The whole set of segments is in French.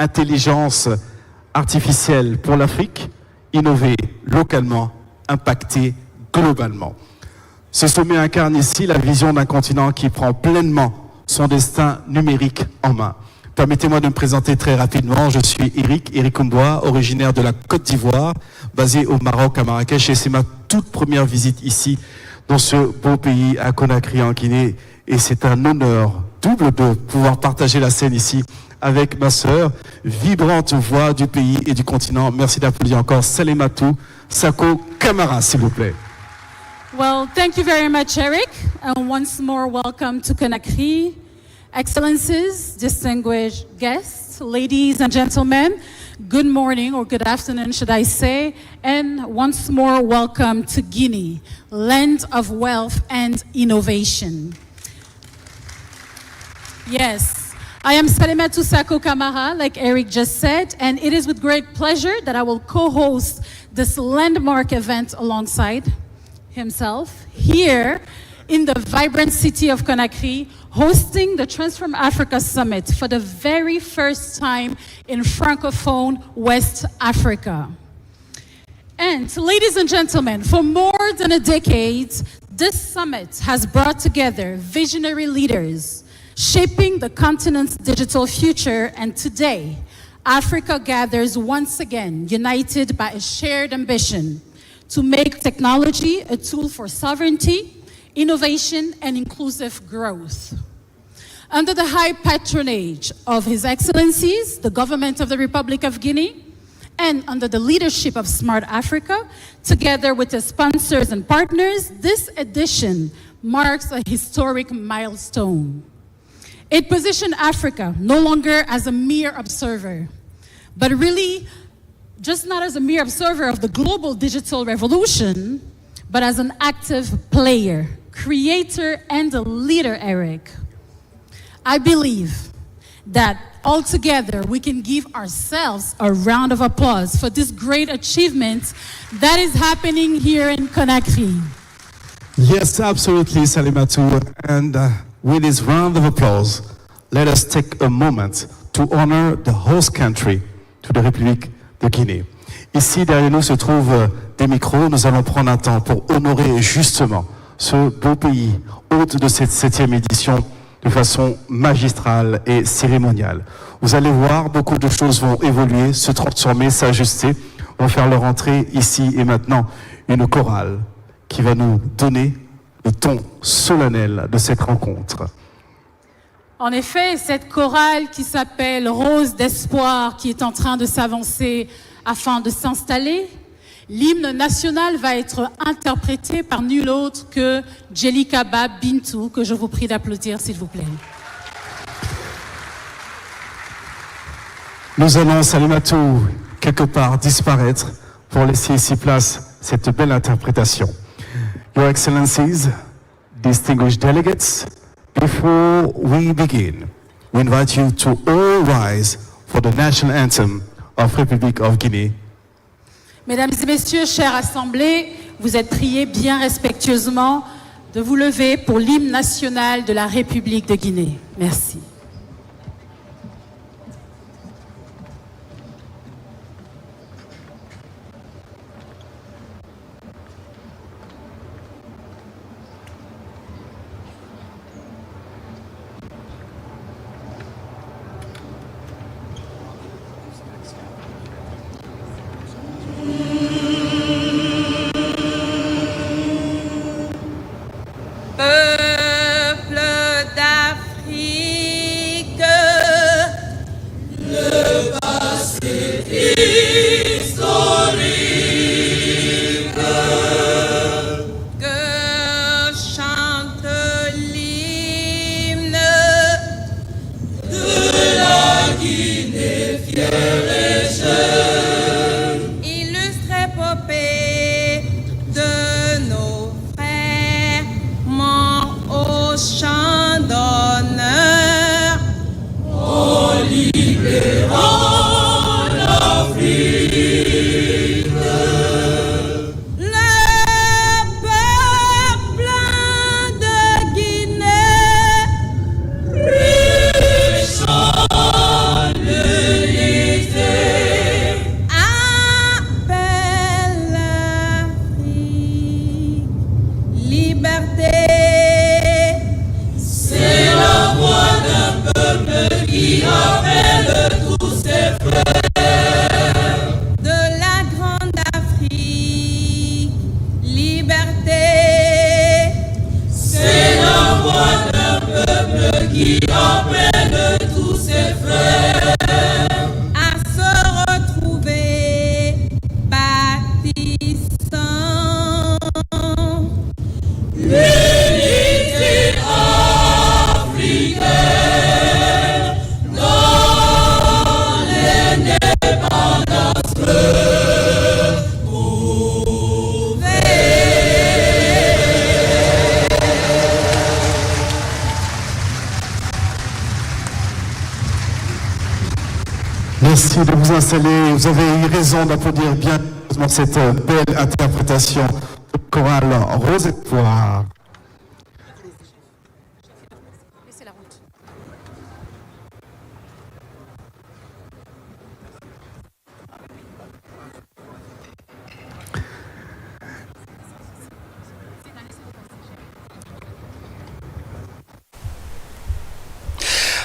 intelligence artificielle pour l'Afrique, innover localement, impacter globalement. Ce sommet incarne ici la vision d'un continent qui prend pleinement son destin numérique en main. Permettez-moi de me présenter très rapidement. Je suis Eric Umboa, originaire de la Côte d'Ivoire, basé au Maroc, à Marrakech, et c'est ma toute première visite ici, dans ce beau pays, à Conakry, en Guinée. Et c'est un honneur double de pouvoir partager la scène ici avec ma sœur, vibrante voix du pays et du continent. Merci d'applaudir encore Salematou Sako Camara, s'il vous plaît. Well, thank you very much, Eric. And once more, welcome to Conakry. Excellencies, distinguished guests, ladies and gentlemen, good morning, or good afternoon, should I say. And once more, welcome to Guinea, land of wealth and innovation. Yes, I am Salematou Sako Camara, like Eric just said, and it is with great pleasure that I will co-host this landmark event alongside himself here in the vibrant city of Conakry, hosting the Transform Africa Summit for the very first time in Francophone West Africa. And ladies and gentlemen, for more than a decade, this summit has brought together visionary leaders shaping the continent's digital future, and today, Africa gathers once again, united by a shared ambition to make technology a tool for sovereignty, innovation, and inclusive growth. Under the high patronage of His Excellencies, the Government of the Republic of Guinea, and under the leadership of Smart Africa, together with the sponsors and partners, this edition marks a historic milestone. It positioned Africa no longer as a mere observer, but really just not as a mere observer of the global digital revolution, but as an active player, creator, and a leader, Eric. I believe that altogether we can give ourselves a round of applause for this great achievement that is happening here in Conakry. Yes, absolutely, Salematou. And with this round of applause, let us take a moment to honor the host country to the République de Guinée. Ici, derrière nous se trouvent des micros. Nous allons prendre un temps pour honorer justement ce beau pays, hôte de cette 7e édition, de façon magistrale et cérémoniale. Vous allez voir, beaucoup de choses vont évoluer, se transformer, s'ajuster. On va faire leur entrée ici et maintenant, une chorale qui va nous donner le ton solennel de cette rencontre. En effet, cette chorale qui s'appelle Rose d'Espoir, qui est en train de s'avancer afin de s'installer, l'hymne national va être interprété par nul autre que Djelikaba Bintou, que je vous prie d'applaudir, s'il vous plaît. Nous allons, Salematou, quelque part disparaître pour laisser ici place cette belle interprétation. Your Excellencies, distinguished delegates, before we begin, we invite you to all rise for the national anthem of Republic of Guinea. Mesdames et messieurs, chère assemblée, vous êtes priés bien respectueusement de vous lever pour l'hymne national de la République de Guinée. Merci. Peuple d'Afrique, Merci de vous installer. Vous avez eu raison d'applaudir bien cette belle interprétation chorale Rose Espoir.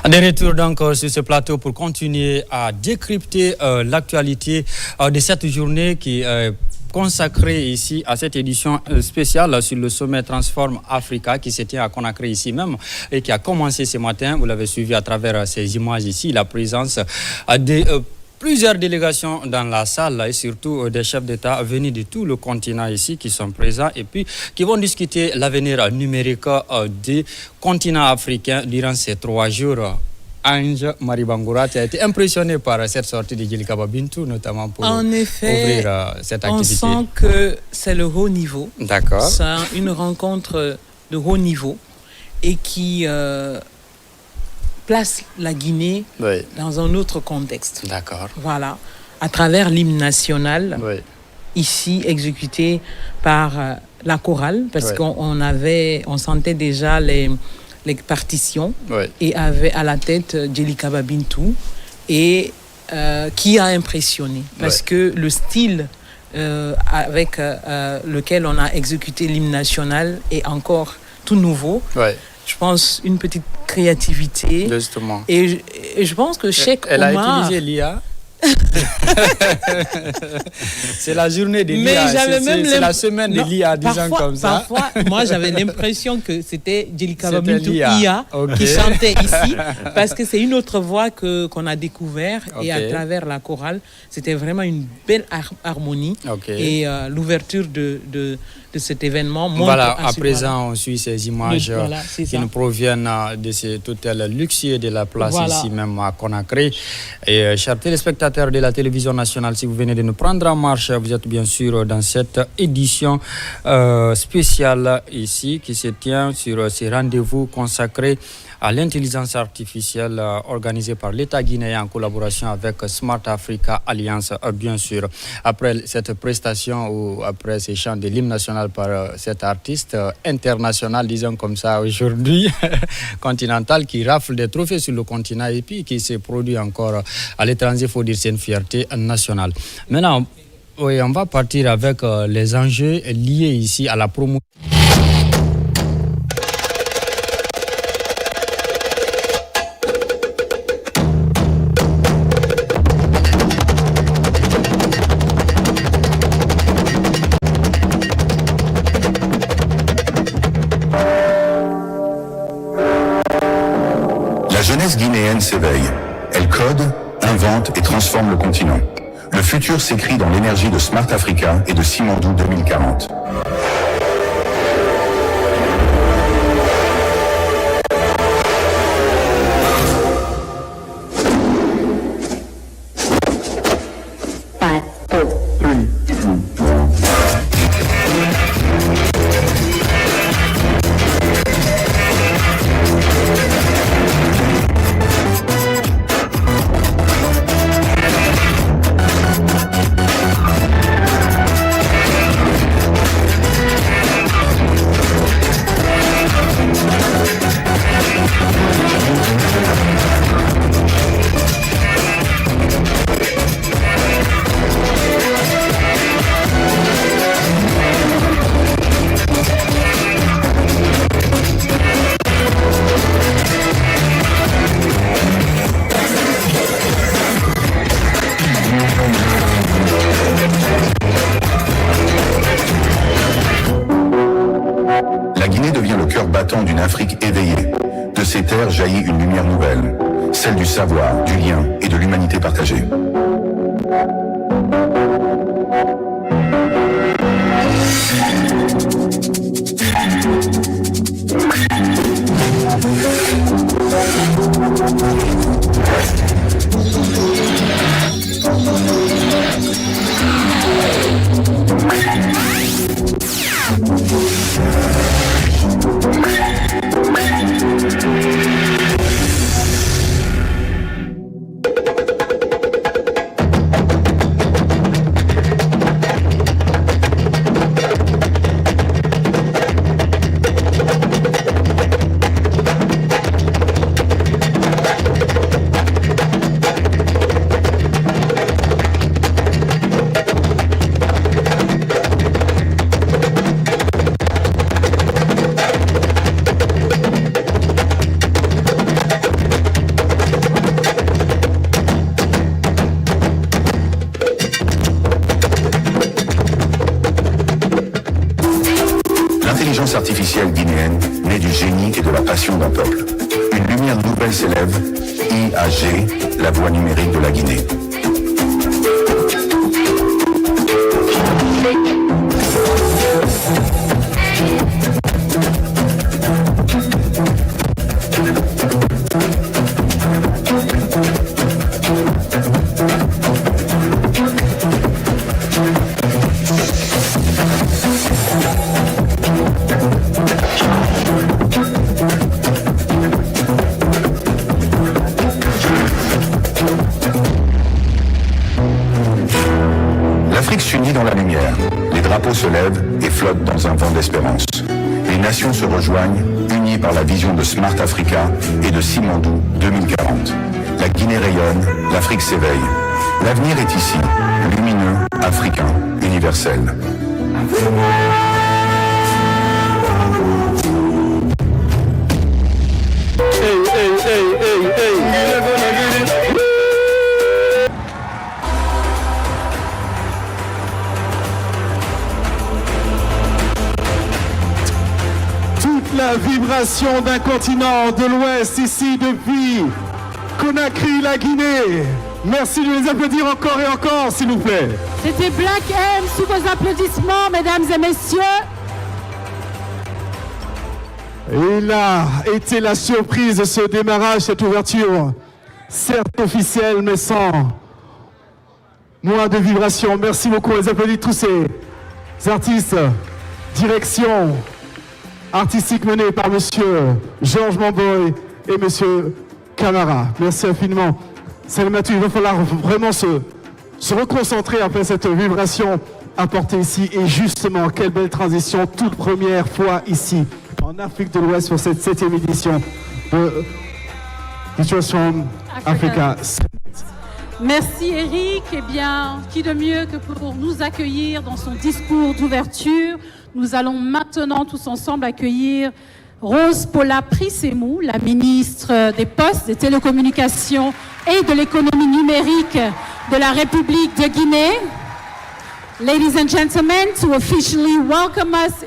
De retour donc sur ce plateau pour continuer à décrypter l'actualité de cette journée qui est consacrée ici à cette édition spéciale sur le sommet Transform Africa qui se tient à Conakry ici même et qui a commencé ce matin. Vous l'avez suivi à travers ces images ici, la présence des plusieurs délégations dans la salle et surtout des chefs d'État venus de tout le continent ici qui sont présents et puis qui vont discuter l'avenir numérique du continent africain durant ces 3 jours. Ange Marie Bangoura, tu as été impressionné par cette sortie de Djelika Babintou, notamment pour ouvrir cette activité. On sent que c'est le haut niveau. D'accord. C'est une rencontre de haut niveau et qui place la Guinée dans un autre contexte. D'accord. Voilà, à travers l'hymne national, ici exécuté par la chorale, parce qu'on sentait déjà les partitions et avait à la tête Djelika Babintou et qui a impressionné parce que le style avec lequel on a exécuté l'hymne national est encore tout nouveau. Je pense une petite créativité. Justement. Et je pense que Cheikh Elle Omar... a utilisé l'IA. C'est la journée de Mais l'IA. C'est la semaine de l'IA, disons comme ça. Parfois, moi, j'avais l'impression que c'était Djelika Babintou IA qui chantait ici, parce que c'est une autre voix qu'on a découvert et à travers la chorale, c'était vraiment une belle harmonie et l'ouverture de cet événement montre à présent on suit ces images qui nous proviennent de cet hôtel luxueux de la place ici même à Conakry. Et chers téléspectateurs de la télévision nationale, si vous venez de nous prendre en marche, vous êtes bien sûr dans cette édition spéciale ici qui se tient sur ces rendez-vous consacrés à l'intelligence artificielle organisée par l'État guinéen en collaboration avec Smart Africa Alliance, bien sûr. Après cette prestation ou après ces chants de l'hymne national par cet artiste international, disons comme ça aujourd'hui, continental, qui rafle des trophées sur le continent et puis qui se produit encore à l'étranger, il faut dire c'est une fierté nationale. Maintenant, on va partir avec les enjeux liés ici à la promotion. La jeunesse guinéenne s'éveille. Elle code, invente et transforme le continent. Le futur s'écrit dans l'énergie de Smart Africa et de Simandou 2040. D'une Afrique éveillée. De ces terres jaillit une lumière nouvelle, celle du savoir, du lien et de l'humanité partagée. l'intelligence artificielle guinéenne naît du génie et de la passion d'un peuple. Une lumière nouvelle s'élève, IAG, la voix numérique de la Guinée. L'Afrique s'unit dans la lumière, les drapeaux se lèvent et flottent dans un vent d'espérance. Les nations se rejoignent, unies par la vision de Smart Africa et de Simandou 2040. La Guinée rayonne, l'Afrique s'éveille. L'avenir est ici, lumineux, africain, universel. La vibration d'un continent de l'Ouest ici depuis Conakry, la Guinée. Merci de les applaudir encore et encore, s'il vous plaît. C'était Black M sous vos applaudissements, mesdames et messieurs. Il a été la surprise de ce démarrage, cette ouverture, certes officielle, mais sans moins de vibration. Merci beaucoup. On les applaudit tous ces artistes. Direction artistique menée par monsieur Georges Mamboy et monsieur Camara. Merci infiniment. Salamatou, il va falloir vraiment se reconcentrer après cette vibration apportée ici. Et justement, quelle belle transition, toute première fois ici, en Afrique de l'Ouest, pour cette 7e édition de Situation Africa. Merci Eric. Eh bien, qui de mieux que pour nous accueillir dans son discours d'ouverture. Nous allons maintenant tous ensemble accueillir Rose Paula Prisemou, la ministre des Postes, des Télécommunications et de l'économie numérique de la République de Guinée. Ladies and gentlemen, to officially welcome us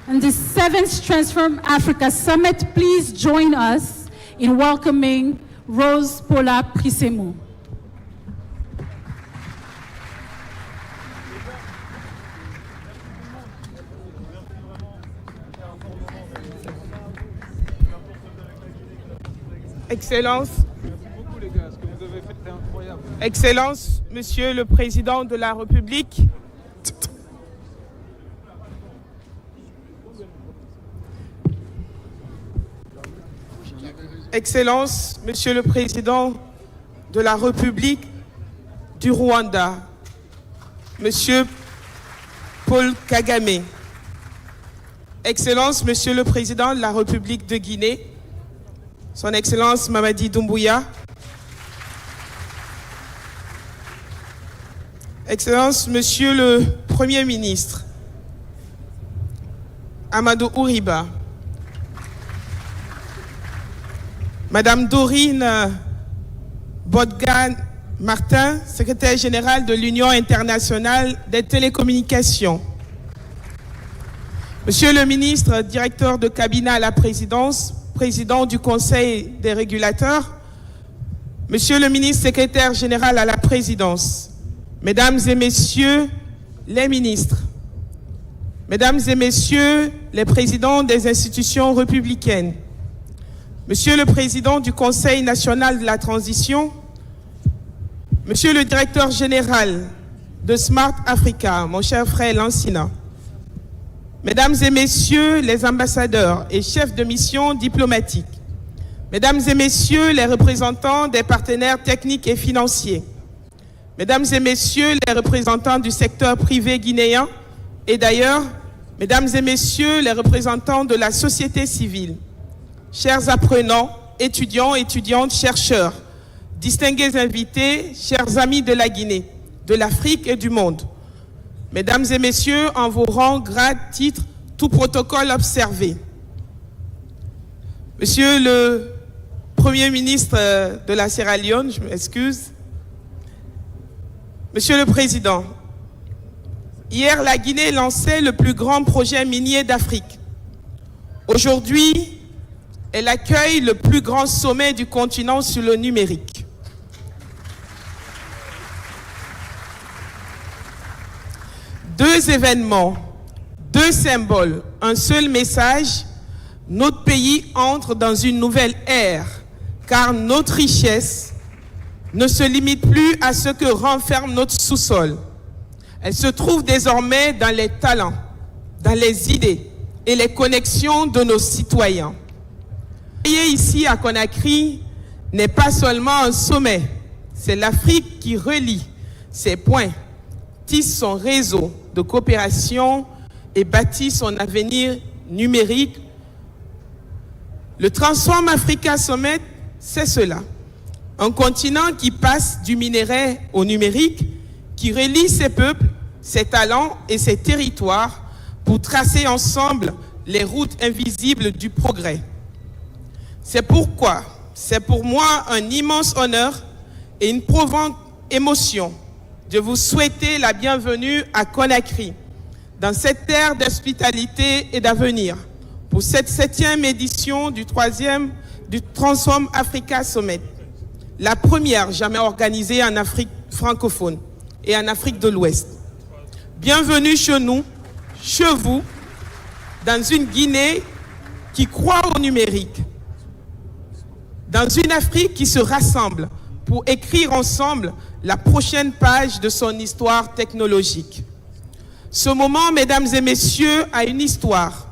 in the 7th Transform Africa Summit, please join us in welcoming Rose Paula Prisemou. Excellence, Excellence, Monsieur le Président de la République, Excellence, Monsieur le Président de la République du Rwanda, Monsieur Paul Kagame, Excellence, Monsieur le Président de la République de Guinée, Son Excellence Mamadi Doumbouya, Excellence Monsieur le Premier ministre, Amadou Ouriba, Madame Dorine Bodgan-Martin, secrétaire générale de l'Union internationale des télécommunications, Monsieur le ministre, directeur de cabinet à la présidence, président du Conseil des régulateurs, Monsieur le ministre secrétaire général à la présidence, Mesdames et Messieurs les ministres, Mesdames et Messieurs les présidents des institutions républicaines, Monsieur le Président du Conseil national de la transition, Monsieur le Directeur général de Smart Africa, mon cher frère Lansina, Mesdames et Messieurs les ambassadeurs et chefs de mission diplomatiques, Mesdames et Messieurs les représentants des partenaires techniques et financiers, Mesdames et Messieurs les représentants du secteur privé guinéen et d'ailleurs, Mesdames et Messieurs les représentants de la société civile, chers apprenants, étudiants, étudiantes, chercheurs, distingués invités, chers amis de la Guinée, de l'Afrique et du monde, Mesdames et Messieurs, en vos rangs, grades, titres, tout protocole observé. Monsieur le Premier ministre de la Sierra Leone, je m'excuse. Monsieur le Président, hier la Guinée lançait le plus grand projet minier d'Afrique, Aujourd'hui, elle accueille le plus grand sommet du continent sur le numérique. Deux événements, deux symboles, un seul message. Notre pays entre dans une nouvelle ère, car notre richesse ne se limite plus à ce que renferme notre sous-sol. Elle se trouve désormais dans les talents, dans les idées et les connexions de nos citoyens. Ici à Conakry n'est pas seulement un sommet, c'est l'Afrique qui relie ses points, tisse son réseau de coopération et bâtit son avenir numérique. Le Transform Africa Summit, c'est cela. Un continent qui passe du minerai au numérique, qui relie ses peuples, ses talents et ses territoires pour tracer ensemble les routes invisibles du progrès. C'est pourquoi, c'est pour moi un immense honneur et une profonde émotion de vous souhaiter la bienvenue à Conakry, dans cette terre d'hospitalité et d'avenir, pour cette 7e édition du Transform Africa Summit, la première jamais organisée en Afrique francophone et en Afrique de l'Ouest. Bienvenue chez nous, chez vous, dans une Guinée qui croit au numérique, dans une Afrique qui se rassemble pour écrire ensemble la prochaine page de son histoire technologique. Ce moment, mesdames et messieurs, a une histoire.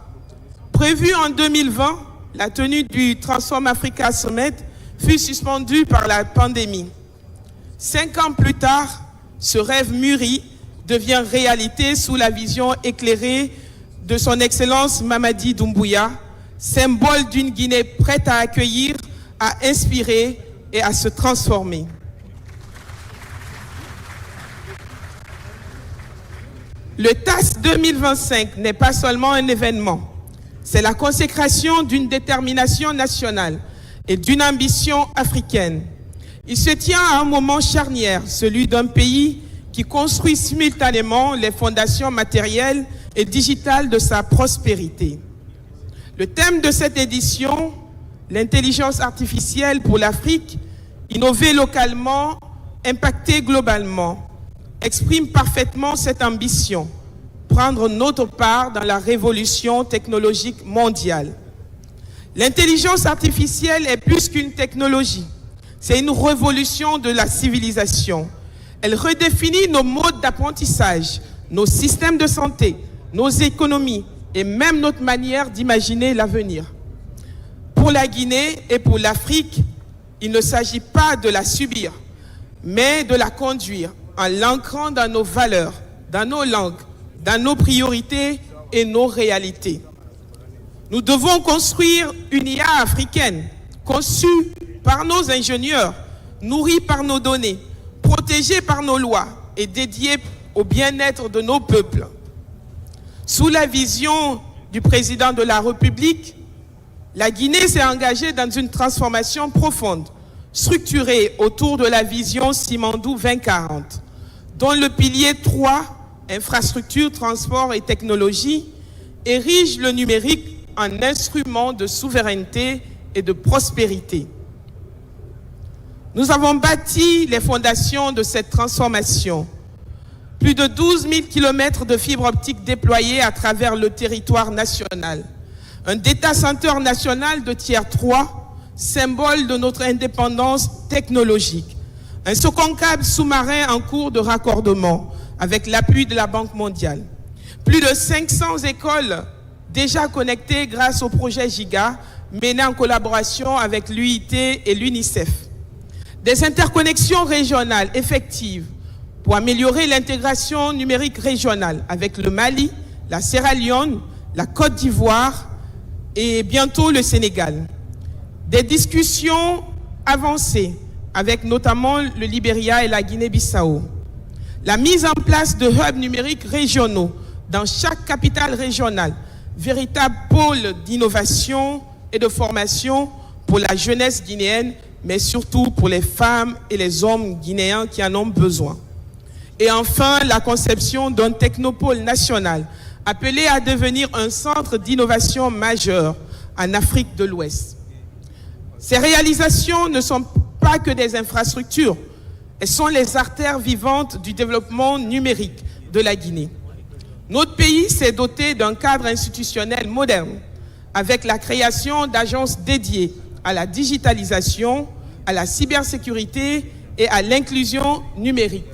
Prévue en 2020, la tenue du Transform Africa Summit fut suspendue par la pandémie. 5 ans plus tard, ce rêve mûri devient réalité sous la vision éclairée de son Excellence Mamadi Doumbouya, symbole d'une Guinée prête à accueillir, à inspirer et à se transformer. Le TAS 2025 n'est pas seulement un événement, c'est la consécration d'une détermination nationale et d'une ambition africaine. Il se tient à un moment charnière, celui d'un pays qui construit simultanément les fondations matérielles et digitales de sa prospérité. Le thème de cette édition, l'intelligence artificielle pour l'Afrique, innover localement, impacter globalement, exprime parfaitement cette ambition, prendre notre part dans la révolution technologique mondiale. L'intelligence artificielle est plus qu'une technologie, c'est une révolution de la civilisation. Elle redéfinit nos modes d'apprentissage, nos systèmes de santé, nos économies et même notre manière d'imaginer l'avenir. Pour la Guinée et pour l'Afrique, il ne s'agit pas de la subir, mais de la conduire en l'ancrant dans nos valeurs, dans nos langues, dans nos priorités et nos réalités. Nous devons construire une IA africaine, conçue par nos ingénieurs, nourrie par nos données, protégée par nos lois et dédiée au bien-être de nos peuples. Sous la vision du président de la République, la Guinée s'est engagée dans une transformation profonde, structurée autour de la vision Simandou 2040, dont le pilier 3, infrastructure, transport et technologie, érige le numérique en instrument de souveraineté et de prospérité. Nous avons bâti les fondations de cette transformation. Plus de 12 000 kilomètres de fibres optiques déployées à travers le territoire national. Un data center national de tier 3, symbole de notre indépendance technologique. Un Soconcab sous-marin en cours de raccordement avec l'appui de la Banque mondiale. Plus de 500 écoles déjà connectées grâce au projet GIGA, mené en collaboration avec l'UIT et l'UNICEF. Des interconnexions régionales effectives pour améliorer l'intégration numérique régionale avec le Mali, la Sierra Leone, la Côte d'Ivoire et bientôt le Sénégal. Des discussions avancées avec notamment le Libéria et la Guinée-Bissau. La mise en place de hubs numériques régionaux dans chaque capitale régionale, véritable pôle d'innovation et de formation pour la jeunesse guinéenne, mais surtout pour les femmes et les hommes guinéens qui en ont besoin. Et enfin, la conception d'un technopôle national appelé à devenir un centre d'innovation majeur en Afrique de l'Ouest. Ces réalisations ne sont pas que des infrastructures, elles sont les artères vivantes du développement numérique de la Guinée. Notre pays s'est doté d'un cadre institutionnel moderne avec la création d'agences dédiées à la digitalisation, à la cybersécurité et à l'inclusion numérique.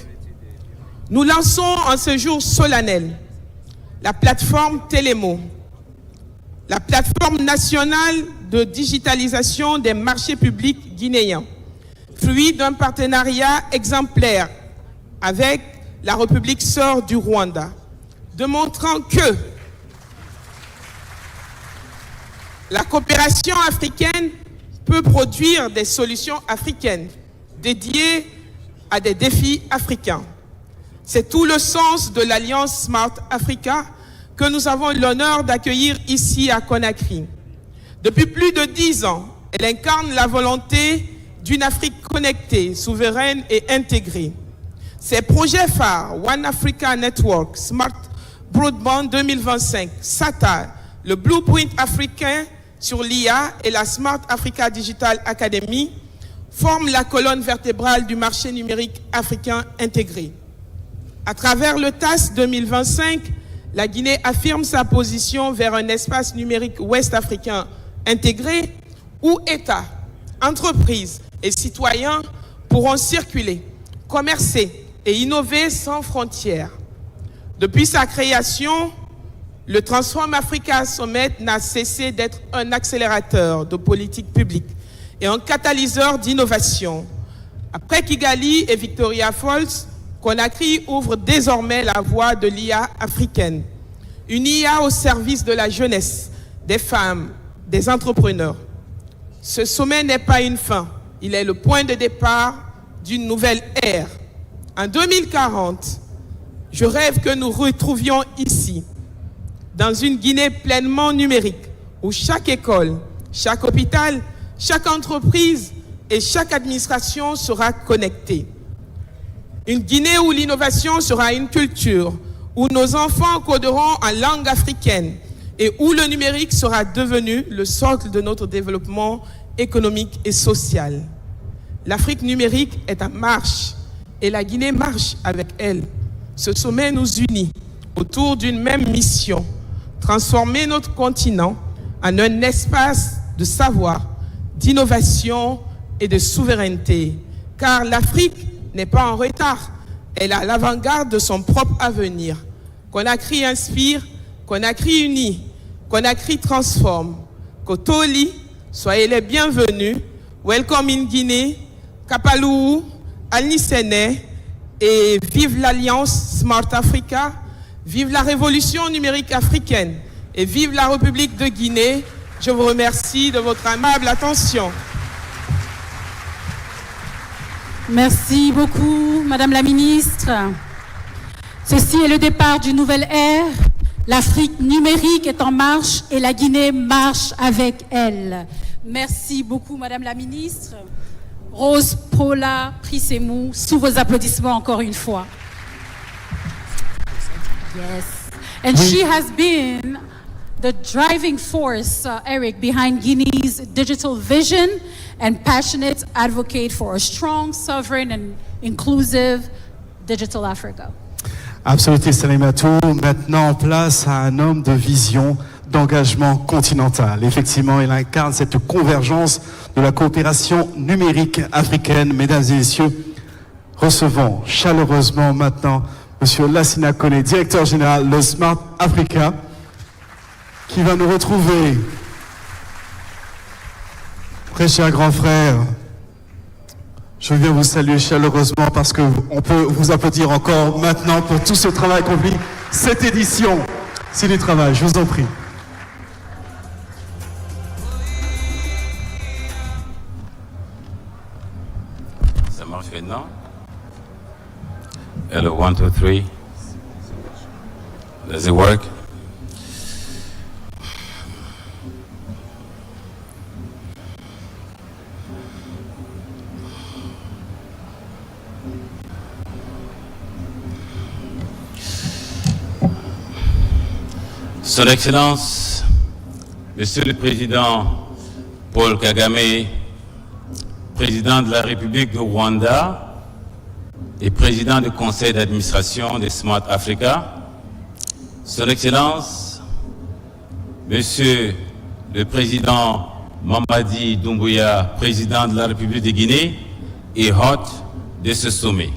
Nous lançons en ce jour solennel la plateforme Télémo, la plateforme nationale de digitalisation des marchés publics guinéens, fruit d'un partenariat exemplaire avec la République sœur du Rwanda, démontrant que la coopération africaine peut produire des solutions africaines dédiées à des défis africains. C'est tout le sens de l'Alliance Smart Africa que nous avons l'honneur d'accueillir ici à Conakry. Depuis plus de 10 ans, elle incarne la volonté d'une Afrique connectée, souveraine et intégrée. Ses projets phares, One Africa Network, Smart Broadband 2025, SATA, le Blueprint africain sur l'IA et la Smart Africa Digital Academy forment la colonne vertébrale du marché numérique africain intégré. À travers le TAS 2025, la Guinée affirme sa position vers un espace numérique ouest-africain intégré où États, entreprises et citoyens pourront circuler, commercer et innover sans frontières. Depuis sa création, le Transform Africa Summit n'a cessé d'être un accélérateur de politique publique et un catalyseur d'innovation. Après Kigali et Victoria Falls, Conakry ouvre désormais la voie de l'IA africaine. Une IA au service de la jeunesse, des femmes, des entrepreneurs. Ce sommet n'est pas une fin, il est le point de départ d'une nouvelle ère. En 2040, je rêve que nous retrouvions ici, dans une Guinée pleinement numérique, où chaque école, chaque hôpital, chaque entreprise et chaque administration sera connectée. Une Guinée où l'innovation sera une culture, où nos enfants coderont en langue africaine et où le numérique sera devenu le socle de notre développement économique et social. L'Afrique numérique est en marche et la Guinée marche avec elle. Ce sommet nous unit autour d'une même mission, transformer notre continent en un espace de savoir, d'innovation et de souveraineté. Car l'Afrique n'est pas en retard, elle est à l'avant-garde de son propre avenir. Conakry inspire, Conakry unit, Conakry transforme. Kotoli, soyez les bienvenus. Welcome in Guinée, Kapalou, Al-Nisséné, et vive l'Alliance Smart Africa, vive la révolution numérique africaine et vive la République de Guinée. Je vous remercie de votre aimable attention. Merci beaucoup, Madame la Ministre. Ceci est le départ d'une nouvelle ère. L'Afrique numérique est en marche et la Guinée marche avec elle. Merci beaucoup, Madame la Ministre. Rose Paula Prissemou, sous vos applaudissements encore une fois. Yes. And she has been the driving force, Eric, behind Guinea's digital vision and passionate advocate for a strong, sovereign and inclusive digital Africa. Absolument, Salimatou. Maintenant, place à un homme de vision, d'engagement continental. Effectivement, il incarne cette convergence de la coopération numérique africaine. Mesdames et messieurs, recevons chaleureusement maintenant Monsieur Lassina Koné, directeur général de Smart Africa, qui va nous retrouver. Très cher grand frère, je viens vous saluer chaleureusement parce qu'on peut vous applaudir encore maintenant pour tout ce travail accompli. Cette édition, c'est du travail, je vous en prie. Ça marche maintenant. Hello, 1, 2, 3. Does it work? Son Excellence, Monsieur le Président Paul Kagame, Président de la République du Rwanda et Président du Conseil d'administration de Smart Africa, Son Excellence, Monsieur le Président Mamadi Doumbouya, Président de la République de Guinée et hôte de ce sommet.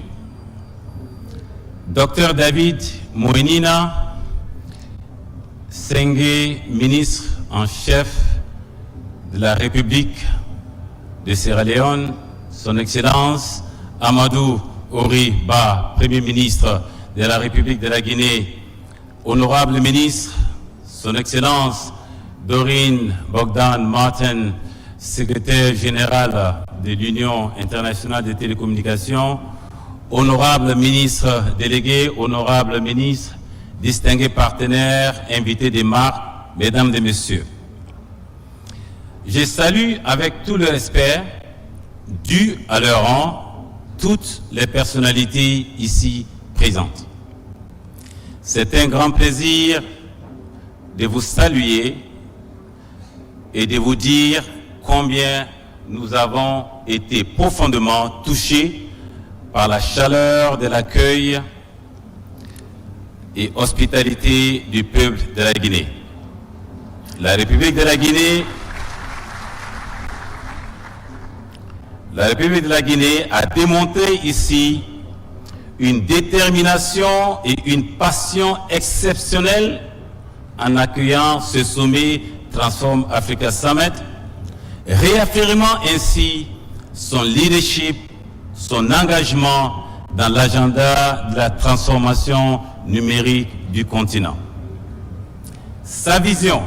Dr David Moinina Senghé, ministre en chef de la République de Sierra Leone, Son Excellence Amadou Ori Ba, Premier ministre de la République de la Guinée, Honorable ministre, Son Excellence Doreen Bogdan Martin, secrétaire général de l'Union internationale des télécommunications, Honorable ministre délégué, Honorable ministre, distingués partenaires, invités des marques, Mesdames et Messieurs. Je salue avec tout le respect dû à leur rang toutes les personnalités ici présentes. C'est un grand plaisir de vous saluer et de vous dire combien nous avons été profondément touchés par la chaleur de l'accueil et hospitalité du peuple de la Guinée. La République de la Guinée a démontré ici une détermination et une passion exceptionnelle en accueillant ce sommet Transform Africa Summit, réaffirmant ainsi son leadership, son engagement dans l'agenda de la transformation numérique du continent. Sa vision.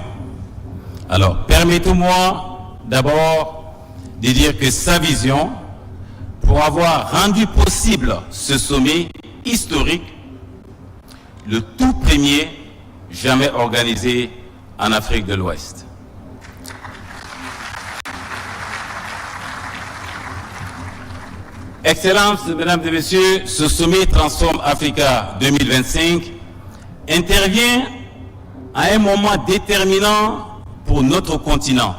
Alors, permettez-moi d'abord de dire que sa vision, pour avoir rendu possible ce sommet historique, le tout premier jamais organisé en Afrique de l'Ouest. Excellences, Mesdames et Messieurs, ce sommet Transform Africa 2025 intervient à un moment déterminant pour notre continent.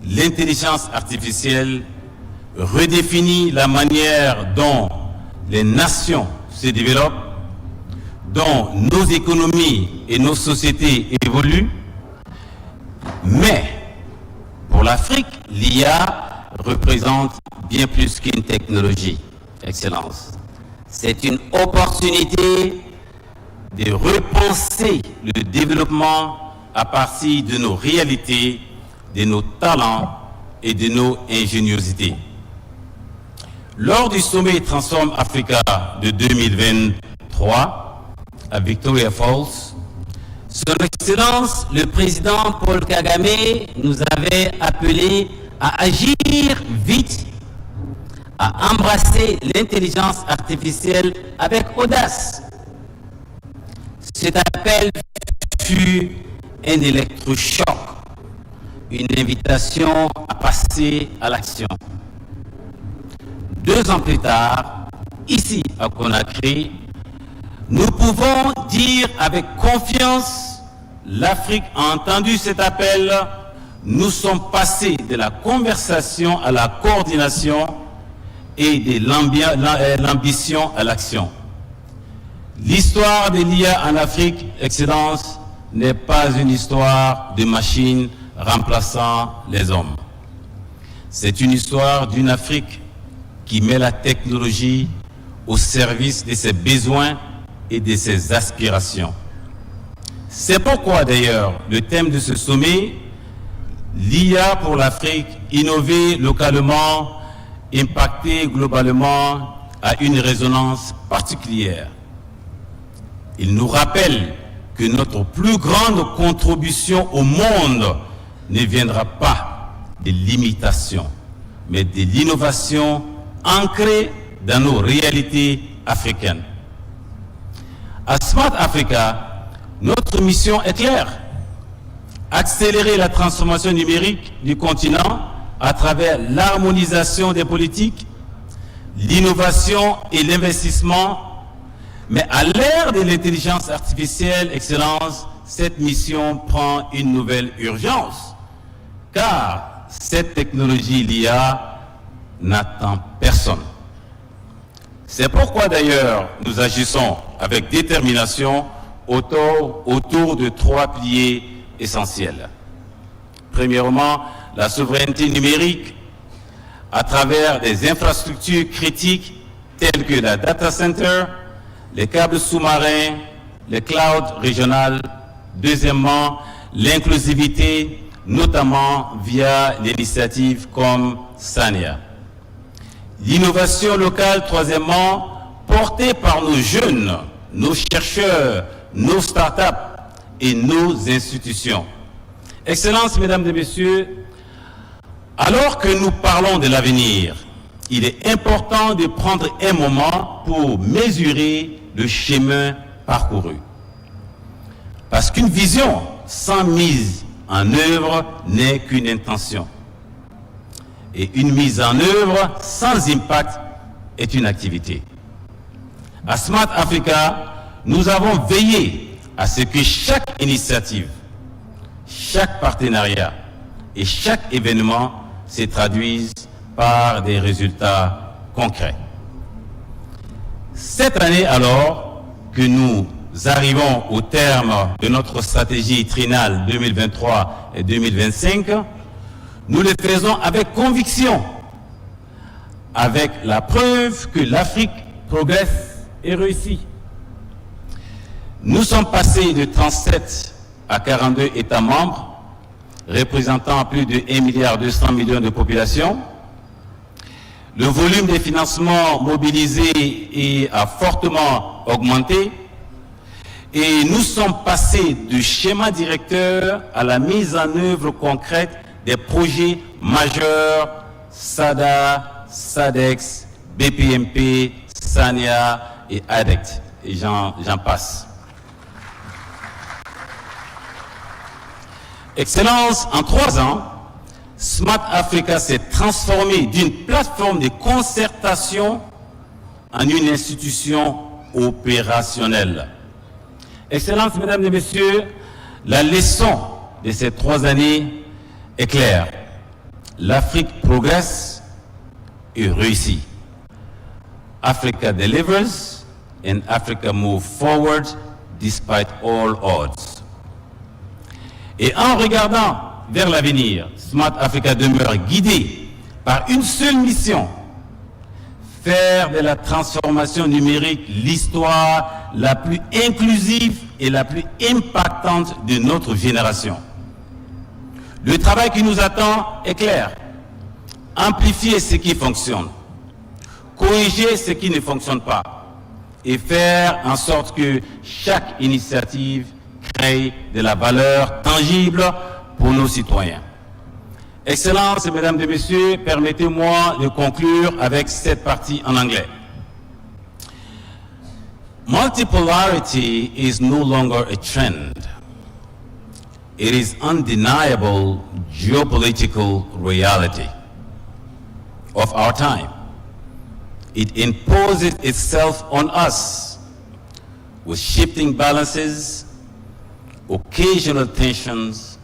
L'intelligence artificielle redéfinit la manière dont les nations se développent, dont nos économies et nos sociétés évoluent. Mais pour l'Afrique, l'IA représente bien plus qu'une technologie, Excellence. C'est une opportunité de repenser le développement à partir de nos réalités, de nos talents et de nos ingéniosités. Lors du sommet Transform Africa de 2023 à Victoria Falls, Son Excellence le Président Paul Kagame nous avait appelé à agir vite, à embrasser l'intelligence artificielle avec audace. Cet appel fut un électrochoc, une invitation à passer à l'action. 2 ans plus tard, ici à Conakry, nous pouvons dire avec confiance, l'Afrique a entendu cet appel, nous sommes passés de la conversation à la coordination et de l'ambition à l'action. L'histoire de l'IA en Afrique, Excellence, n'est pas une histoire de machines remplaçant les hommes. C'est une histoire d'une Afrique qui met la technologie au service de ses besoins et de ses aspirations. C'est pourquoi d'ailleurs le thème de ce sommet, l'IA pour l'Afrique, innover localement, impacter globalement, a une résonance particulière. Il nous rappelle que notre plus grande contribution au monde ne viendra pas de l'imitation, mais de l'innovation ancrée dans nos réalités africaines. À Smart Africa, notre mission est claire. Accélérer la transformation numérique du continent à travers l'harmonisation des politiques, l'innovation et l'investissement. Mais à l'ère de l'intelligence artificielle, Excellence, cette mission prend une nouvelle urgence, car cette technologie l'IA n'attend personne. C'est pourquoi d'ailleurs nous agissons avec détermination autour de 3 piliers essentiels. Premièrement, la souveraineté numérique à travers des infrastructures critiques telles que la data center, les câbles sous-marins, les clouds régionales. Deuxièmement, l'inclusivité, notamment via l'initiative comme SANIA. L'innovation locale, troisièmement, portée par nos jeunes, nos chercheurs, nos startups et nos institutions. Excellences, mesdames et messieurs, alors que nous parlons de l'avenir, il est important de prendre un moment pour mesurer le chemin parcouru. Parce qu'une vision sans mise en œuvre n'est qu'une intention. Et une mise en œuvre sans impact est une activité. À Smart Africa, nous avons veillé à ce que chaque initiative, chaque partenariat et chaque événement se traduise par des résultats concrets. Cette année alors que nous arrivons au terme de notre stratégie triennale 2023 et 2025, nous le faisons avec conviction, avec la preuve que l'Afrique progresse et réussit. Nous sommes passés de 37 à 42 États membres, représentant plus de 1,2 milliard de population. Le volume des financements mobilisés a fortement augmenté et nous sommes passés du schéma directeur à la mise en œuvre concrète des projets majeurs SADA, SADEX, BPMP, SANIA et ADECT, et j'en passe. Excellence, en 3 ans, Smart Africa s'est transformé d'une plateforme de concertation en une institution opérationnelle. Excellence, mesdames et messieurs, la leçon de ces 3 années est claire. L'Afrique progresse et réussit. Africa delivers and Africa moves forward despite all odds. Et en regardant vers l'avenir, Smart Africa demeure guidé par une seule mission: faire de la transformation numérique l'histoire la plus inclusive et la plus impactante de notre génération. Le travail qui nous attend est clair: amplifier ce qui fonctionne, corriger ce qui ne fonctionne pas et faire en sorte que chaque initiative crée de la valeur tangible pour nos citoyens. Excellences, mesdames et messieurs, permettez-moi de conclure avec cette partie en anglais. Multipolarity is no longer a trend. It is undeniable geopolitical reality of our time. It imposes itself on us with shifting balances, occasional tensions,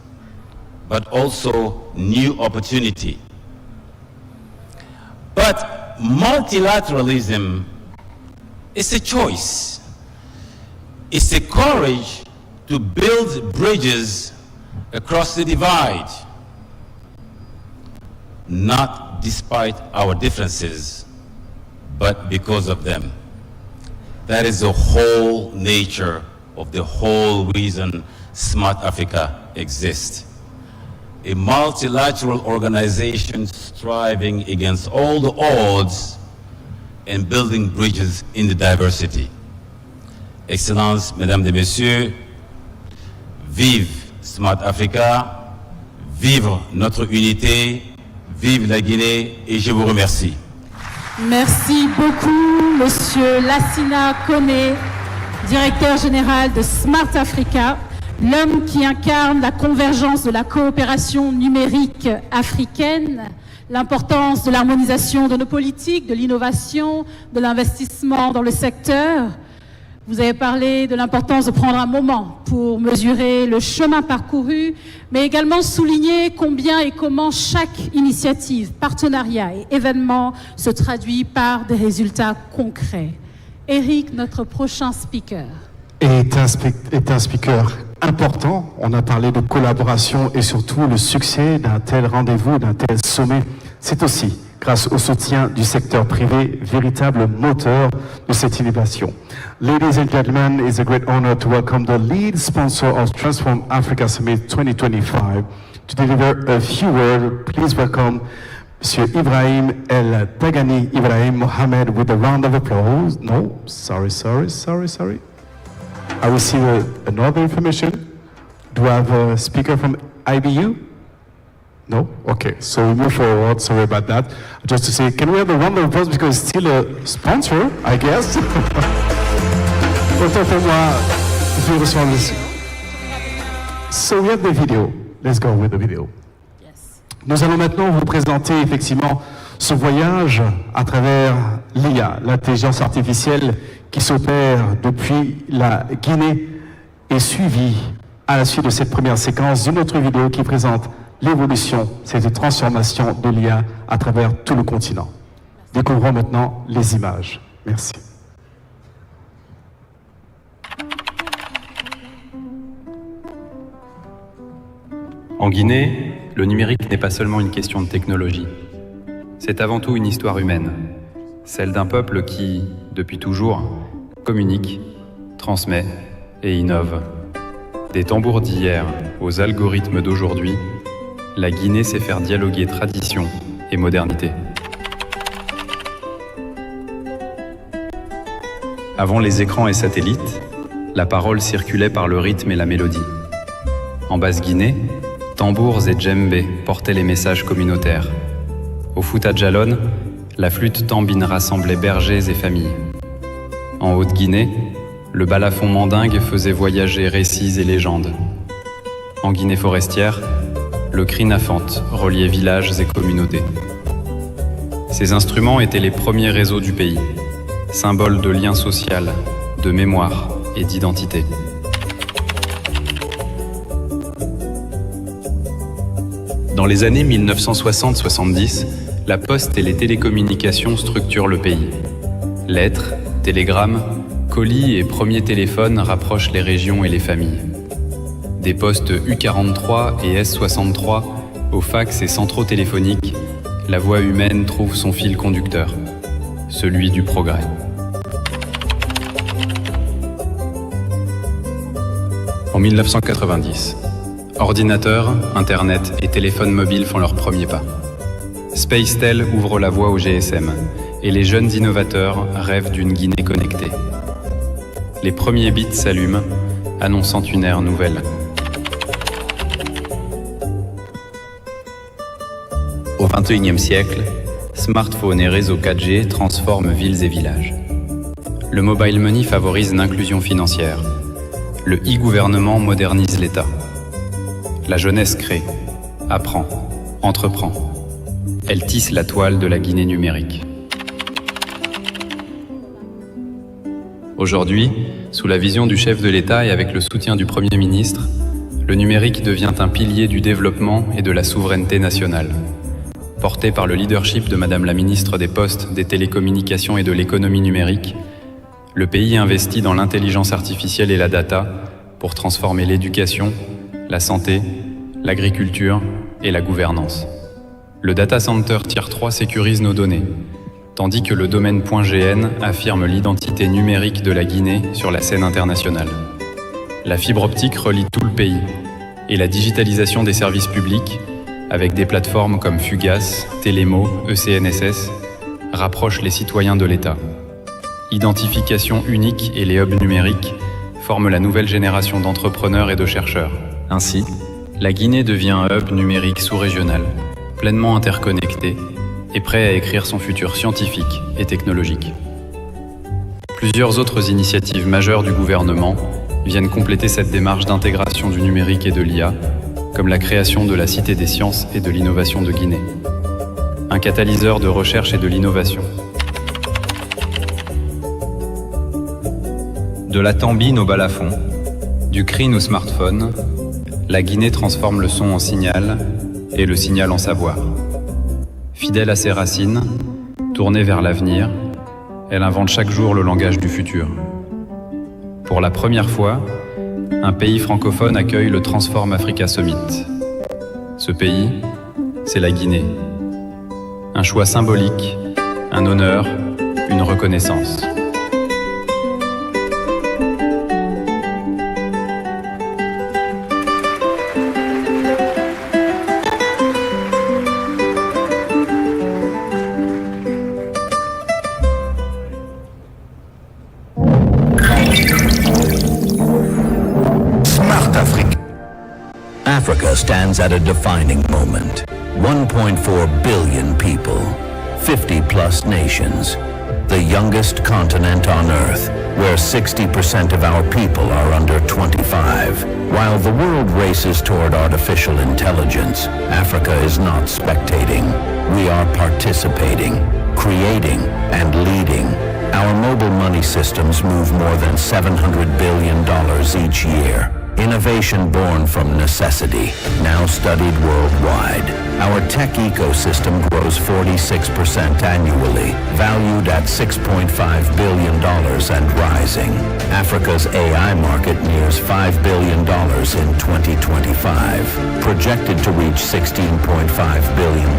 but also new opportunity. But multilateralism is a choice. It's a courage to build bridges across the divide, not despite our differences, but because of them. That is the whole nature of the whole reason Smart Africa exists. A multilateral organization striving against all the odds and building bridges in the diversity. Excellences, mesdames et messieurs, vive Smart Africa, vive notre unité, vive la Guinée, et je vous remercie. Merci beaucoup, Monsieur Lassina Koné, directeur général de Smart Africa, l'homme qui incarne la convergence de la coopération numérique africaine, l'importance de l'harmonisation de nos politiques, de l'innovation, de l'investissement dans le secteur. Vous avez parlé de l'importance de prendre un moment pour mesurer le chemin parcouru, mais également souligner combien et comment chaque initiative, partenariat et événement se traduit par des résultats concrets. Eric, notre prochain speaker. Est un speaker important. On a parlé de collaboration et surtout le succès d'un tel rendez-vous, d'un tel sommet. C'est aussi grâce au soutien du secteur privé, véritable moteur de cette innovation. Ladies and gentlemen, it's a great honor to welcome the lead sponsor of Transform Africa Summit 2025. To deliver a few words, please welcome Monsieur Ibrahim El Tagani Ibrahim Mohamed with a round of applause. No, sorry. I receive another information. Do I have a speaker from IBU? No? Okay, so we move forward. Sorry about that. Just to say, can we have a round of applause because it's still a sponsor, I guess? Autant pour moi, je vais recevoir le... So we have the video. Let's go with the video. Yes. Nous allons maintenant vous présenter effectivement ce voyage à travers l'IA, l'intelligence artificielle qui s'opère depuis la Guinée et suivi à la suite de cette première séquence d'une autre vidéo qui présente l'évolution, cette transformation de l'IA à travers tout le continent. Découvrons maintenant les images. Merci. En Guinée, le numérique n'est pas seulement une question de technologie. C'est avant tout une histoire humaine, celle d'un peuple qui, depuis toujours, communique, transmet et innove. Des tambours d'hier aux algorithmes d'aujourd'hui, la Guinée sait faire dialoguer tradition et modernité. Avant les écrans et satellites, la parole circulait par le rythme et la mélodie. En Basse-Guinée, tambours et djembés portaient les messages communautaires. Au Fouta Djallon, la flûte tambine rassemblait bergers et familles. En Haute-Guinée, le balafon mandingue faisait voyager récits et légendes. En Guinée forestière, le cri nafante reliait villages et communautés. Ces instruments étaient les premiers réseaux du pays, symboles de lien social, de mémoire et d'identité. Dans les années 1960-70, la poste et les télécommunications structurent le pays. Lettres, télégrammes, colis et premiers téléphones rapprochent les régions et les familles. Des postes U43 et S63 aux fax et centraux téléphoniques, la voix humaine trouve son fil conducteur, celui du progrès. En 1990, ordinateurs, Internet et téléphones mobiles font leurs premiers pas. SpaceTel ouvre la voie au GSM et les jeunes innovateurs rêvent d'une Guinée connectée. Les premiers bits s'allument, annonçant une ère nouvelle. Au XXIe siècle, smartphones et réseaux 4G transforment villes et villages. Le mobile money favorise l'inclusion financière. Le e-gouvernement modernise l'État. La jeunesse crée, apprend, entreprend. Elle tisse la toile de la Guinée numérique. Aujourd'hui, sous la vision du chef de l'État et avec le soutien du Premier ministre, le numérique devient un pilier du développement et de la souveraineté nationale. Porté par le leadership de Madame la ministre des Postes, des Télécommunications et de l'économie numérique, le pays investit dans l'intelligence artificielle et la data pour transformer l'éducation, la santé, l'agriculture et la gouvernance. Le data center Tier 3 sécurise nos données, tandis que le domaine .gn affirme l'identité numérique de la Guinée sur la scène internationale. La fibre optique relie tout le pays et la digitalisation des services publics, avec des plateformes comme Fugace, Télémo, ECNSS, rapproche les citoyens de l'État. Identification unique et les hubs numériques forment la nouvelle génération d'entrepreneurs et de chercheurs. Ainsi, la Guinée devient un hub numérique sous-régional, pleinement interconnecté et prêt à écrire son futur scientifique et technologique. Plusieurs autres initiatives majeures du gouvernement viennent compléter cette démarche d'intégration du numérique et de l'IA, comme la création de la Cité des sciences et de l'innovation de Guinée, un catalyseur de recherche et de l'innovation. De la tambine au balafon, du crine au smartphone, la Guinée transforme le son en signal et le signal en savoir. Fidèle à ses racines, tournée vers l'avenir, elle invente chaque jour le langage du futur. Pour la première fois, un pays francophone accueille le Transform Africa Summit. Ce pays, c'est la Guinée. Un choix symbolique, un honneur, une reconnaissance. Africa stands at a defining moment. 1.4 billion people, 50-plus nations, the youngest continent on Earth, where 60% of our people are under 25. While the world races toward artificial intelligence, Africa is not spectating. We are participating, creating, and leading. Our mobile money systems move more than $700 billion each year. Innovation born from necessity, now studied worldwide. Our tech ecosystem grows 46% annually, valued at $6.5 billion and rising. Africa's AI market nears $5 billion in 2025, projected to reach $16.5 billion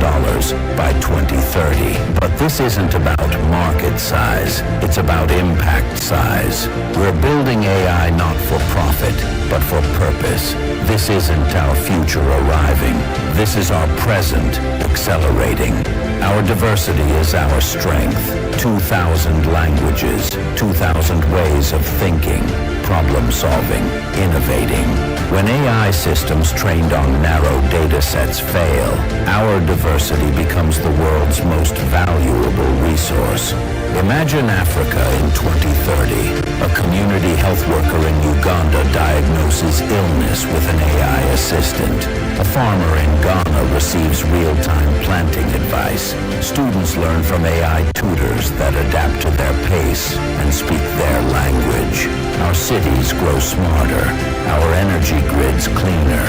by 2030. But this isn't about market size, it's about impact size. We're building AI not for profit, but for purpose. This isn't our future arriving. This is our present accelerating. Our diversity is our strength. 2,000 languages, 2,000 ways of thinking, problem solving, innovating. When AI systems trained on narrow data sets fail, our diversity becomes the world's most valuable resource. Imagine Africa in 2030. A community health worker in Uganda diagnoses illness with an AI assistant. A farmer in Ghana receives real-time planting advice. Students learn from AI tutors that adapt to their pace and speak their language. Our cities grow smarter, our energy grids cleaner,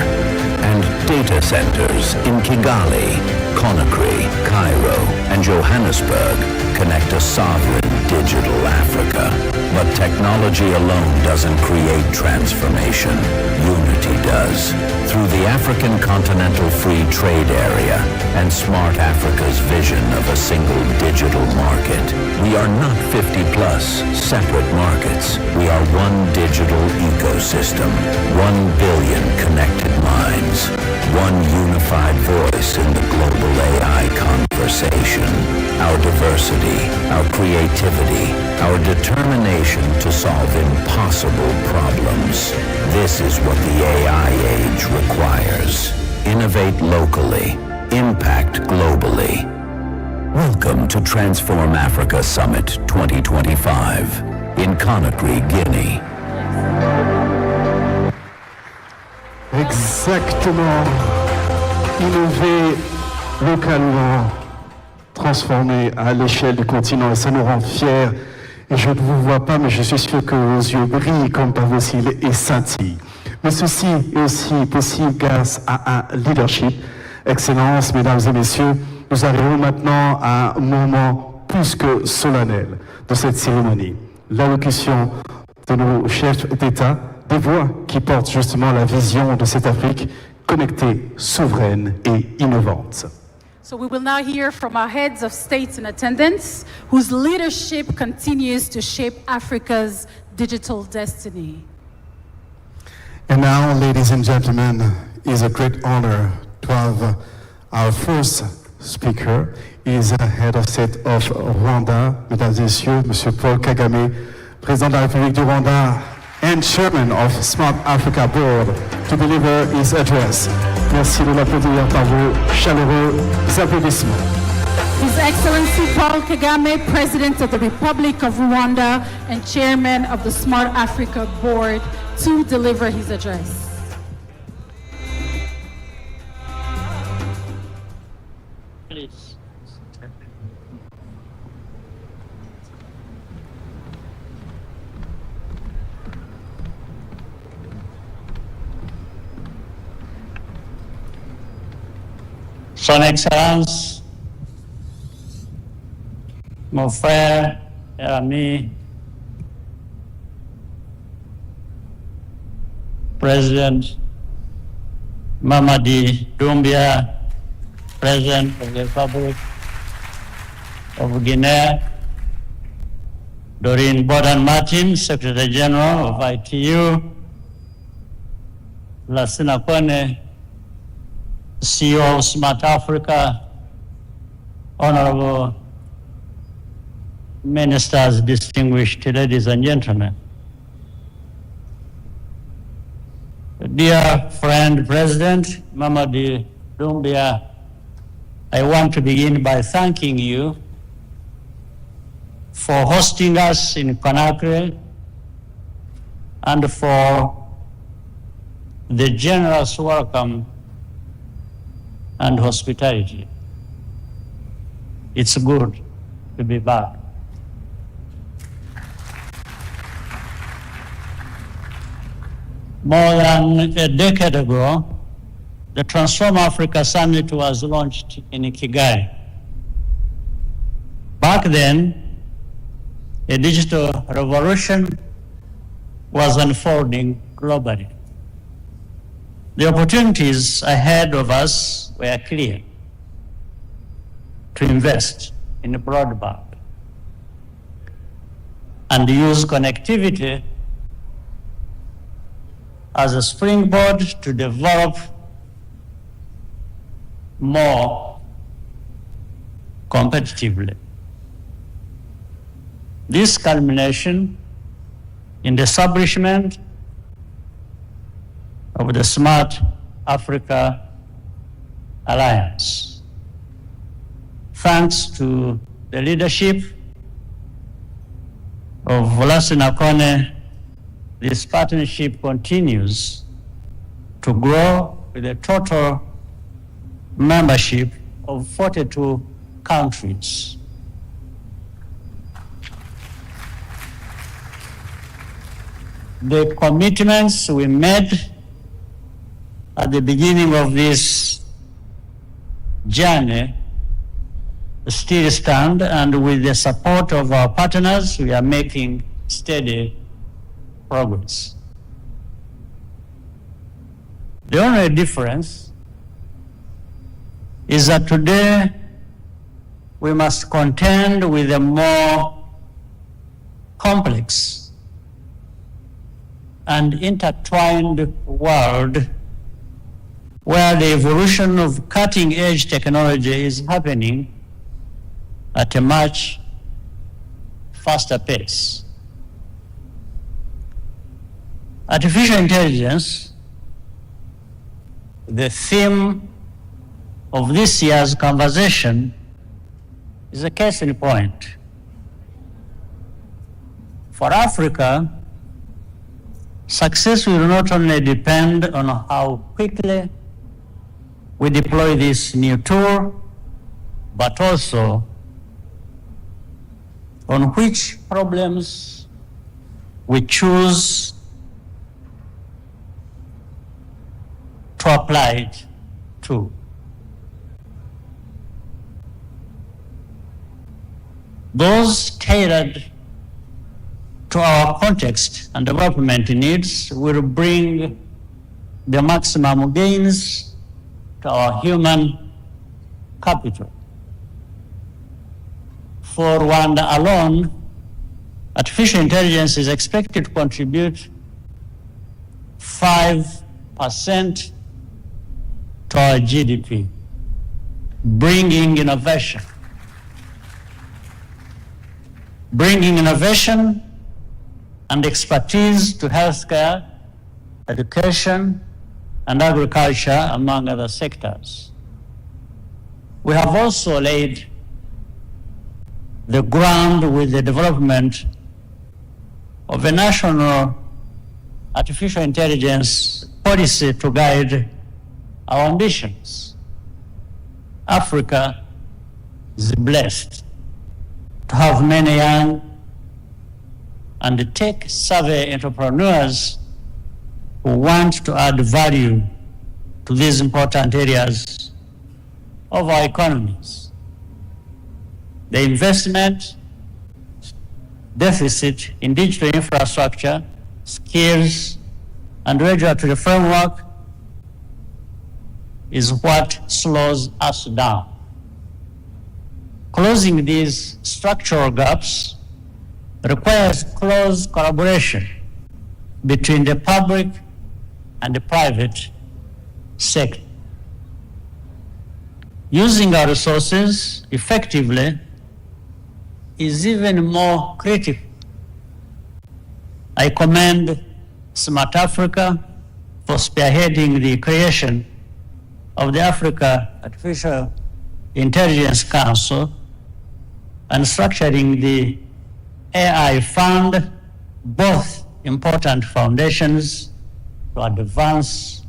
and data centers in Kigali, Conakry, Cairo, and Johannesburg connect a sovereign digital Africa. But technology alone doesn't create transformation. Unity does. Through the African Continental Free Trade Area and Smart Africa's vision of a single digital market, we are not 50-plus separate markets. We are one digital ecosystem, 1 billion connected minds, one unified voice in the global AI conversation. Our diversity, our creativity, our determination to solve impossible problems. This is what the AI age requires. Innovate locally, impact globally. Welcome to Transform Africa Summit 2025 in Conakry, Guinea. Exactement. Innover localement, transformer à l'échelle du continent, et ça nous rend fiers. Et je ne vous vois pas, mais je suis sûr que vos yeux brillent comme par vos cils et scintillent. Mais ceci est aussi possible grâce à un leadership. Excellences, mesdames et messieurs, nous arrivons maintenant à un moment plus que solennel de cette cérémonie. L'allocution de nos chefs d'État, des voix qui portent justement la vision de cette Afrique connectée, souveraine et innovante. So we will now hear from our heads of states in attendance, whose leadership continues to shape Africa's digital destiny. And now, ladies and gentlemen, it is a great honor to have our first speaker. He is the head of state of Rwanda, mesdames et messieurs, Monsieur Paul Kagame, président de la République du Rwanda and chairman of Smart Africa Board, to deliver his address. Merci de l'applaudir par vos chaleureux applaudissements. His Excellency Paul Kagame, President of the Republic of Rwanda and Chairman of the Smart Africa Board, to deliver his address. Please. Son Excellence, mon frère et ami, President Mamadi Doumbia, President of the Republic of Guinea, Doreen Bodan-Martin, Secretary General of ITU, Lassina Kone, CEO of Smart Africa, Honorable Ministers, distinguished ladies and gentlemen. Dear friend President Mamadi Doumbia, I want to begin by thanking you for hosting us in Conakry and for the generous welcome and hospitality. It's good to be back. More than a decade ago, the Transform Africa Summit was launched in Kigali. Back then, a digital revolution was unfolding globally. The opportunities ahead of us were clear: to invest in broadband and use connectivity as a springboard to develop more competitively. This culmination in the establishment of the Smart Africa Alliance. Thanks to the leadership of Lassina Kone, this partnership continues to grow with a total membership of 42 countries. The commitments we made at the beginning of this journey still stand, and with the support of our partners, we are making steady progress. The only difference is that today we must contend with a more complex and intertwined world where the evolution of cutting-edge technology is happening at a much faster pace. Artificial intelligence, the theme of this year's conversation, is a case in point. For Africa, success will not only depend on how quickly we deploy this new tool, but also on which problems we choose to apply it to. Those tailored to our context and development needs will bring the maximum gains to our human capital. For Rwanda alone, artificial intelligence is expected to contribute 5% to our GDP, bringing innovation and expertise to healthcare, education, and agriculture, among other sectors. We have also laid the ground with the development of a national artificial intelligence policy to guide our ambitions. Africa is blessed to have many young and tech-savvy entrepreneurs who want to add value to these important areas of our economies. The investment deficit in digital infrastructure, skills, and regulatory framework is what slows us down. Closing these structural gaps requires close collaboration between the public and the private sector. Using our resources effectively is even more critical. I commend Smart Africa for spearheading the creation of the Africa Artificial Intelligence Council and structuring the AI Fund, both important foundations to advance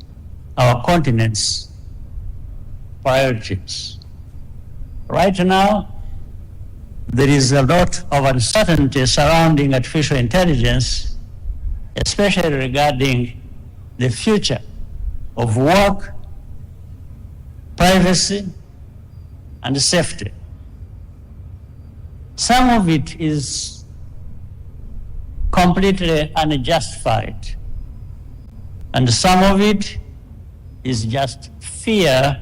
our continent's priorities. Right now, there is a lot of uncertainty surrounding artificial intelligence, especially regarding the future of work, privacy, and safety. Some of it is completely unjustified, and some of it is just fear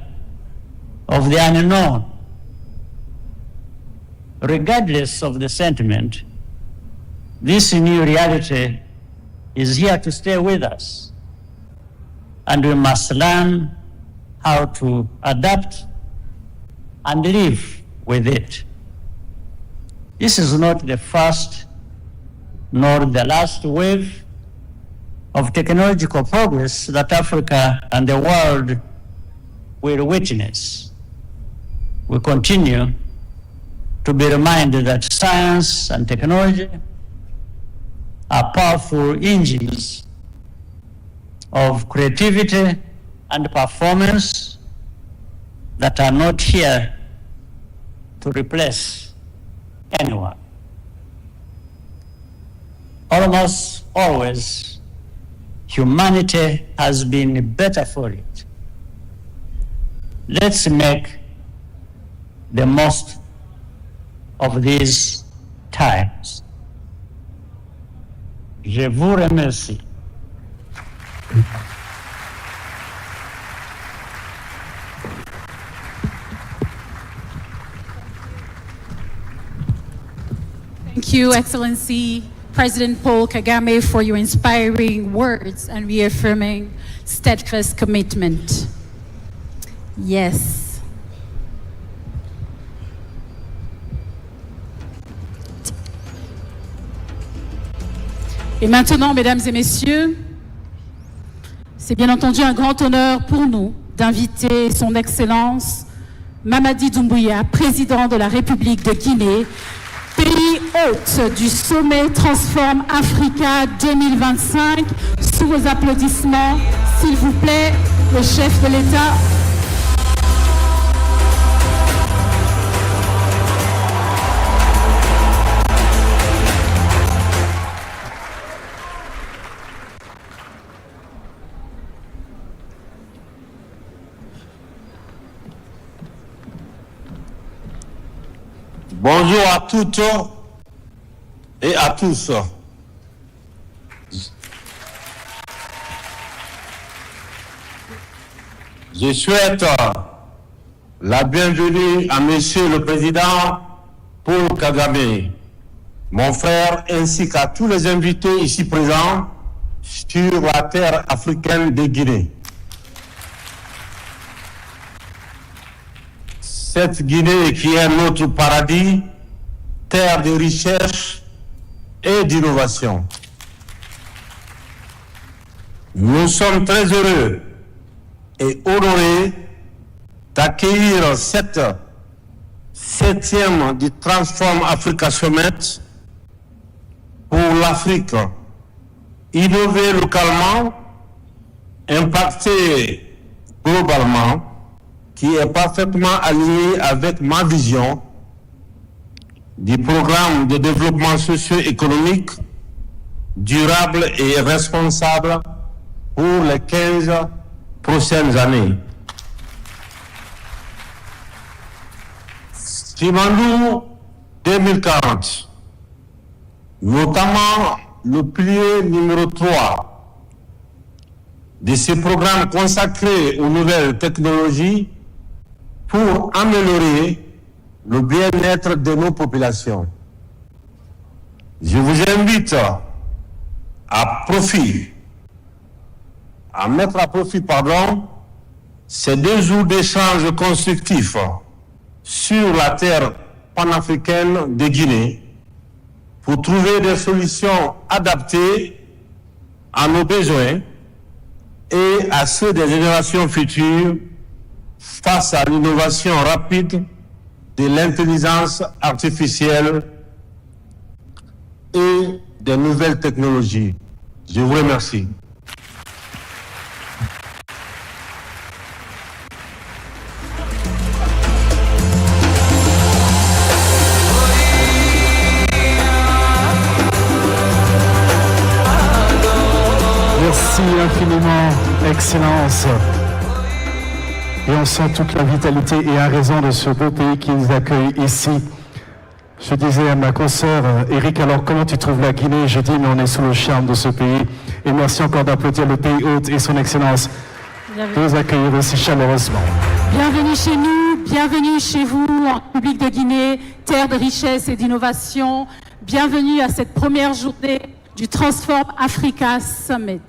of the unknown. Regardless of the sentiment, this new reality is here to stay with us, and we must learn how to adapt and live with it. This is not the first nor the last wave of technological progress that Africa and the world will witness. We continue to be reminded that science and technology are powerful engines of creativity and performance that are not here to replace anyone. Almost always, humanity has been better for it. Let's make the most of these times. Je vous remercie. Thank you, Excellency President Paul Kagame, for your inspiring words and reaffirming steadfast commitment. Yes. Et maintenant, mesdames et messieurs, c'est bien entendu un grand honneur pour nous d'inviter son Excellence Mamadi Doumbouya, président de la République de Guinée, pays hôte du sommet Transform Africa 2025. Sous vos applaudissements, s'il vous plaît, le chef de l'État. Bonjour à toutes et à tous. Je souhaite la bienvenue à Monsieur le Président Paul Kagame, mon frère, ainsi qu'à tous les invités ici présents sur la terre africaine de Guinée. Cette Guinée qui est notre paradis, terre de recherche et d'innovation. Nous sommes très heureux et honorés d'accueillir cette 7e du Transform Africa Summit pour l'Afrique. Innover localement, impacter globalement, qui est parfaitement aligné avec ma vision du programme de développement socio-économique durable et responsable pour les 15 prochaines années. Simandou 2040, notamment le pilier numéro 3 de ce programme consacré aux nouvelles technologies pour améliorer le bien-être de nos populations. Je vous invite à mettre à profit, ces 2 jours d'échanges constructifs sur la terre panafricaine de Guinée pour trouver des solutions adaptées à nos besoins et à ceux des générations futures face à l'innovation rapide de l'intelligence artificielle et des nouvelles technologies. Je vous remercie. Merci infiniment, Excellence. Et on sent toute la vitalité et à raison de ce beau pays qui nous accueille ici. Je disais à ma consoeur, Eric, alors comment tu trouves la Guinée? Je dis, mais on est sous le charme de ce pays. Et merci encore d'applaudir le pays hôte et son Excellence de nous accueillir aussi chaleureusement. Bienvenue chez nous, bienvenue chez vous, en République de Guinée, terre de richesse et d'innovation. Bienvenue à cette première journée du Transform Africa Summit.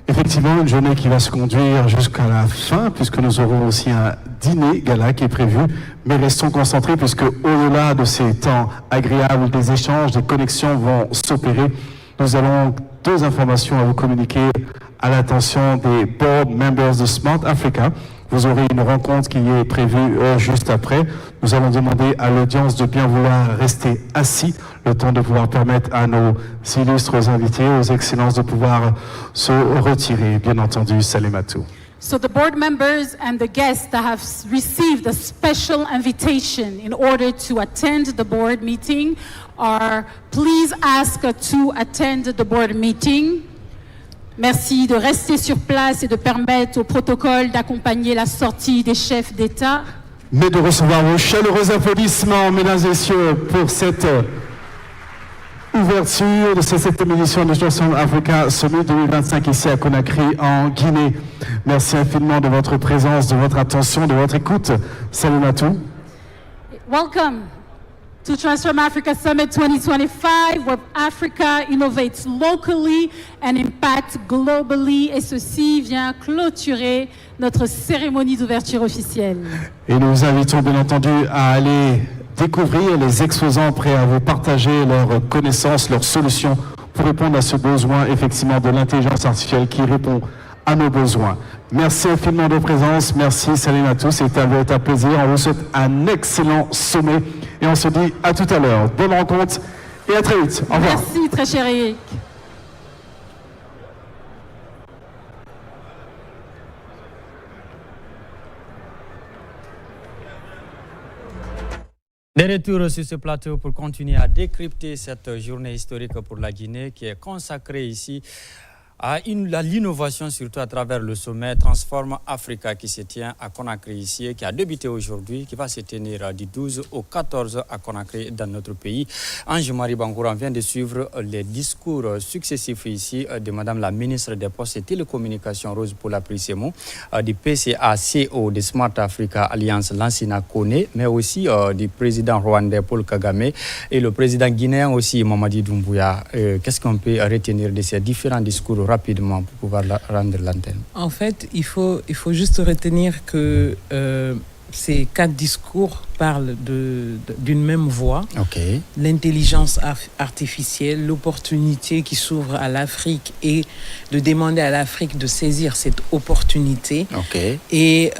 Effectivement, une journée qui va se conduire jusqu'à la fin, puisque nous aurons aussi un dîner gala qui est prévu. Mais restons concentrés, puisque au-delà de ces temps agréables, des échanges, des connexions vont s'opérer. Nous avons 2 informations à vous communiquer à l'attention des board members de Smart Africa. Vous aurez une rencontre qui est prévue juste après. Nous allons demander à l'audience de bien vouloir rester assis, le temps de pouvoir permettre à nos illustres invités, aux excellences de pouvoir se retirer. Bien entendu, Salematou. So the board members and the guests that have received a special invitation in order to attend the board meeting are please ask to attend the board meeting. Merci de rester sur place et de permettre au protocole d'accompagner la sortie des chefs d'État. Mais de recevoir vos chaleureux applaudissements, mesdames et messieurs, pour cette ouverture de cette 7e édition de Transform Africa Summit 2025 ici à Conakry, en Guinée. Merci infiniment de votre présence, de votre attention, de votre écoute. Salematou. Welcome to Transform Africa Summit 2025, where Africa innovates locally and impacts globally. Et ceci vient clôturer notre cérémonie d'ouverture officielle. Et nous vous invitons bien entendu à aller découvrir les exposants prêts à vous partager leurs connaissances, leurs solutions pour répondre à ce besoin effectivement de l'intelligence artificielle qui répond à nos besoins. Merci infiniment de présence, merci Salematou, c'était un véritable plaisir. On vous souhaite un excellent sommet et on se dit à tout à l'heure. Bonne rencontre et à très vite. Au revoir. Merci très cher Eric. De retour sur ce plateau pour continuer à décrypter cette journée historique pour la Guinée qui est consacrée ici à l'innovation, surtout à travers le sommet Transform Africa qui se tient à Conakry ici, qui a débuté aujourd'hui, qui va se tenir du 12 au 14 à Conakry dans notre pays. Ange-Marie Bangouran vient de suivre les discours successifs ici de Madame la ministre des Postes et Télécommunications, Rose Poula Prissemo, du PCA-CO de Smart Africa Alliance Lansina Kone, mais aussi du président rwandais Paul Kagame et le président guinéen aussi Mamadi Doumbouya. Qu'est-ce qu'on peut retenir de ces différents discours rapidement pour pouvoir rendre l'antenne? En fait, il faut juste retenir que ces 4 discours parlent d'une même voix. Okay. L'intelligence artificielle, l'opportunité qui s'ouvre à l'Afrique et de demander à l'Afrique de saisir cette opportunité. Okay. Et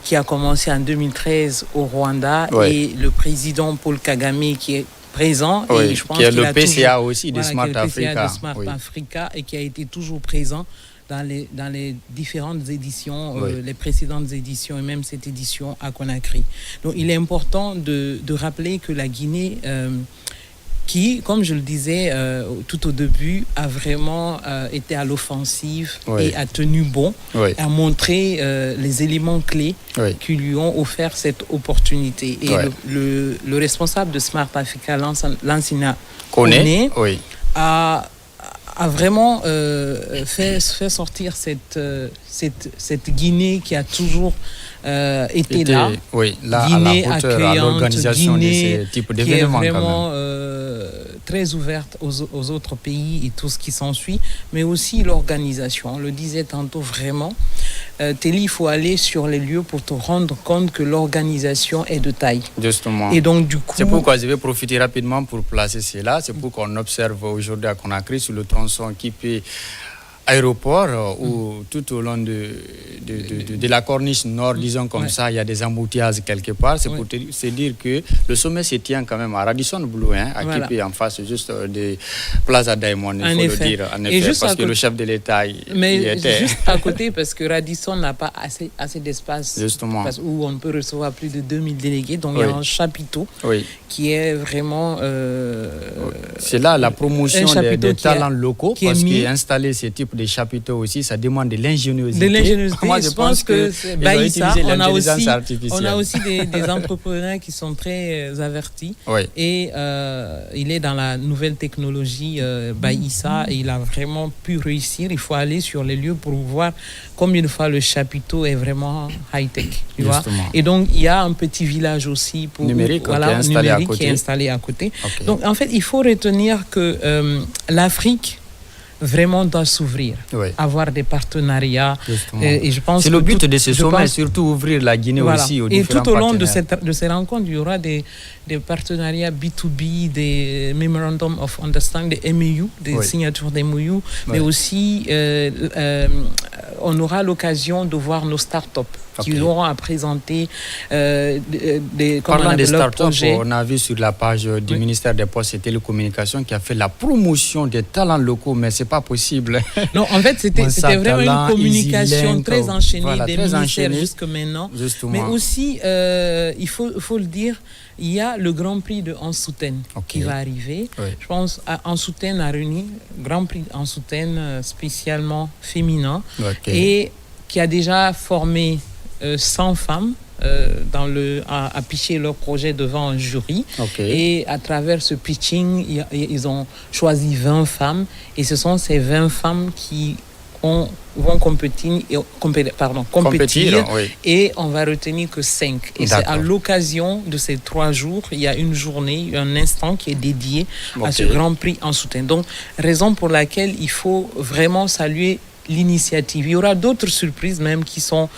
qui a commencé en 2013 au Rwanda. Ouais. Et le président Paul Kagame qui est présent, oui, et je pense qui est le PCA toujours, aussi de Smart Africa, Africa et qui a été toujours présent dans les différentes éditions, oui. Les précédentes éditions et même cette édition à Conakry. Donc il est important de rappeler que la Guinée qui, comme je le disais tout au début, a vraiment été à l'offensive et a tenu bon, a montré les éléments clés qui lui ont offert cette opportunité. Et le responsable de Smart Africa, Lansana Coney, a vraiment fait sortir cette Guinée qui a toujours été là. Guinée accueillante, l'organisation Guinée de ce type d'événements, qui est vraiment très ouverte aux autres pays et tout ce qui s'ensuit, mais aussi l'organisation. On le disait tantôt vraiment. Telly, il faut aller sur les lieux pour te rendre compte que l'organisation est de taille. Justement. Et donc, du coup... C'est pourquoi je vais profiter rapidement pour placer cela. C'est pourquoi on observe aujourd'hui à Conakry sur le tronçon qui peut aéroport ou tout au long de la corniche nord, disons comme ça, il y a des embouteillages quelque part. C'est pour se dire que le sommet se tient quand même à Radisson Blu, à Kipé, en face juste des Plaza Diamond, il faut le dire. En effet, parce que le chef de l'État y était. Juste à côté, parce que Radisson n'a pas assez d'espace où on peut recevoir plus de 2000 délégués. Donc il y a un chapiteau qui est vraiment... c'est là la promotion des talents locaux, parce qu'installer ce type de chapiteaux aussi, ça demande de l'ingéniosité. Moi, je pense que Baïssa, on a aussi des entrepreneurs qui sont très avertis. Et il est dans la nouvelle technologie Baïssa et il a vraiment pu réussir. Il faut aller sur les lieux pour voir combien de fois le chapiteau est vraiment high-tech. Tu vois? Et donc, il y a un petit village aussi numérique qui est installé à côté. Donc, en fait, il faut retenir que l'Afrique vraiment doit s'ouvrir, avoir des partenariats. Et je pense c'est le but de ce sommet, surtout ouvrir la Guinée aussi aux différents partenaires. Et tout au long de ces rencontres, il y aura des partenariats B2B, des Memorandum of Understanding, des MOU, des signatures des MOU, mais aussi on aura l'occasion de voir nos startups qui auront à présenter Parlant des startups, on a vu sur la page du ministère des Postes et Télécommunications qui a fait la promotion des talents locaux, mais c'est pas possible. Non, en fait, c'était vraiment une communication très enchaînée des ministères jusque maintenant. Mais aussi, il faut le dire, il y a le Grand Prix de Ansouten qui va arriver. Je pense à Ansouten a réuni Grand Prix Ansouten spécialement féminin et qui a déjà formé 100 femmes à pitcher leur projet devant un jury. Et à travers ce pitching, ils ont choisi 20 femmes et ce sont ces 20 femmes qui vont compétir et on va retenir que 5. Et c'est à l'occasion de ces 3 jours, il y a une journée, un instant qui est dédié à ce Grand Prix Ansouten. Donc, raison pour laquelle il faut vraiment saluer l'initiative. Il y aura d'autres surprises même qui sont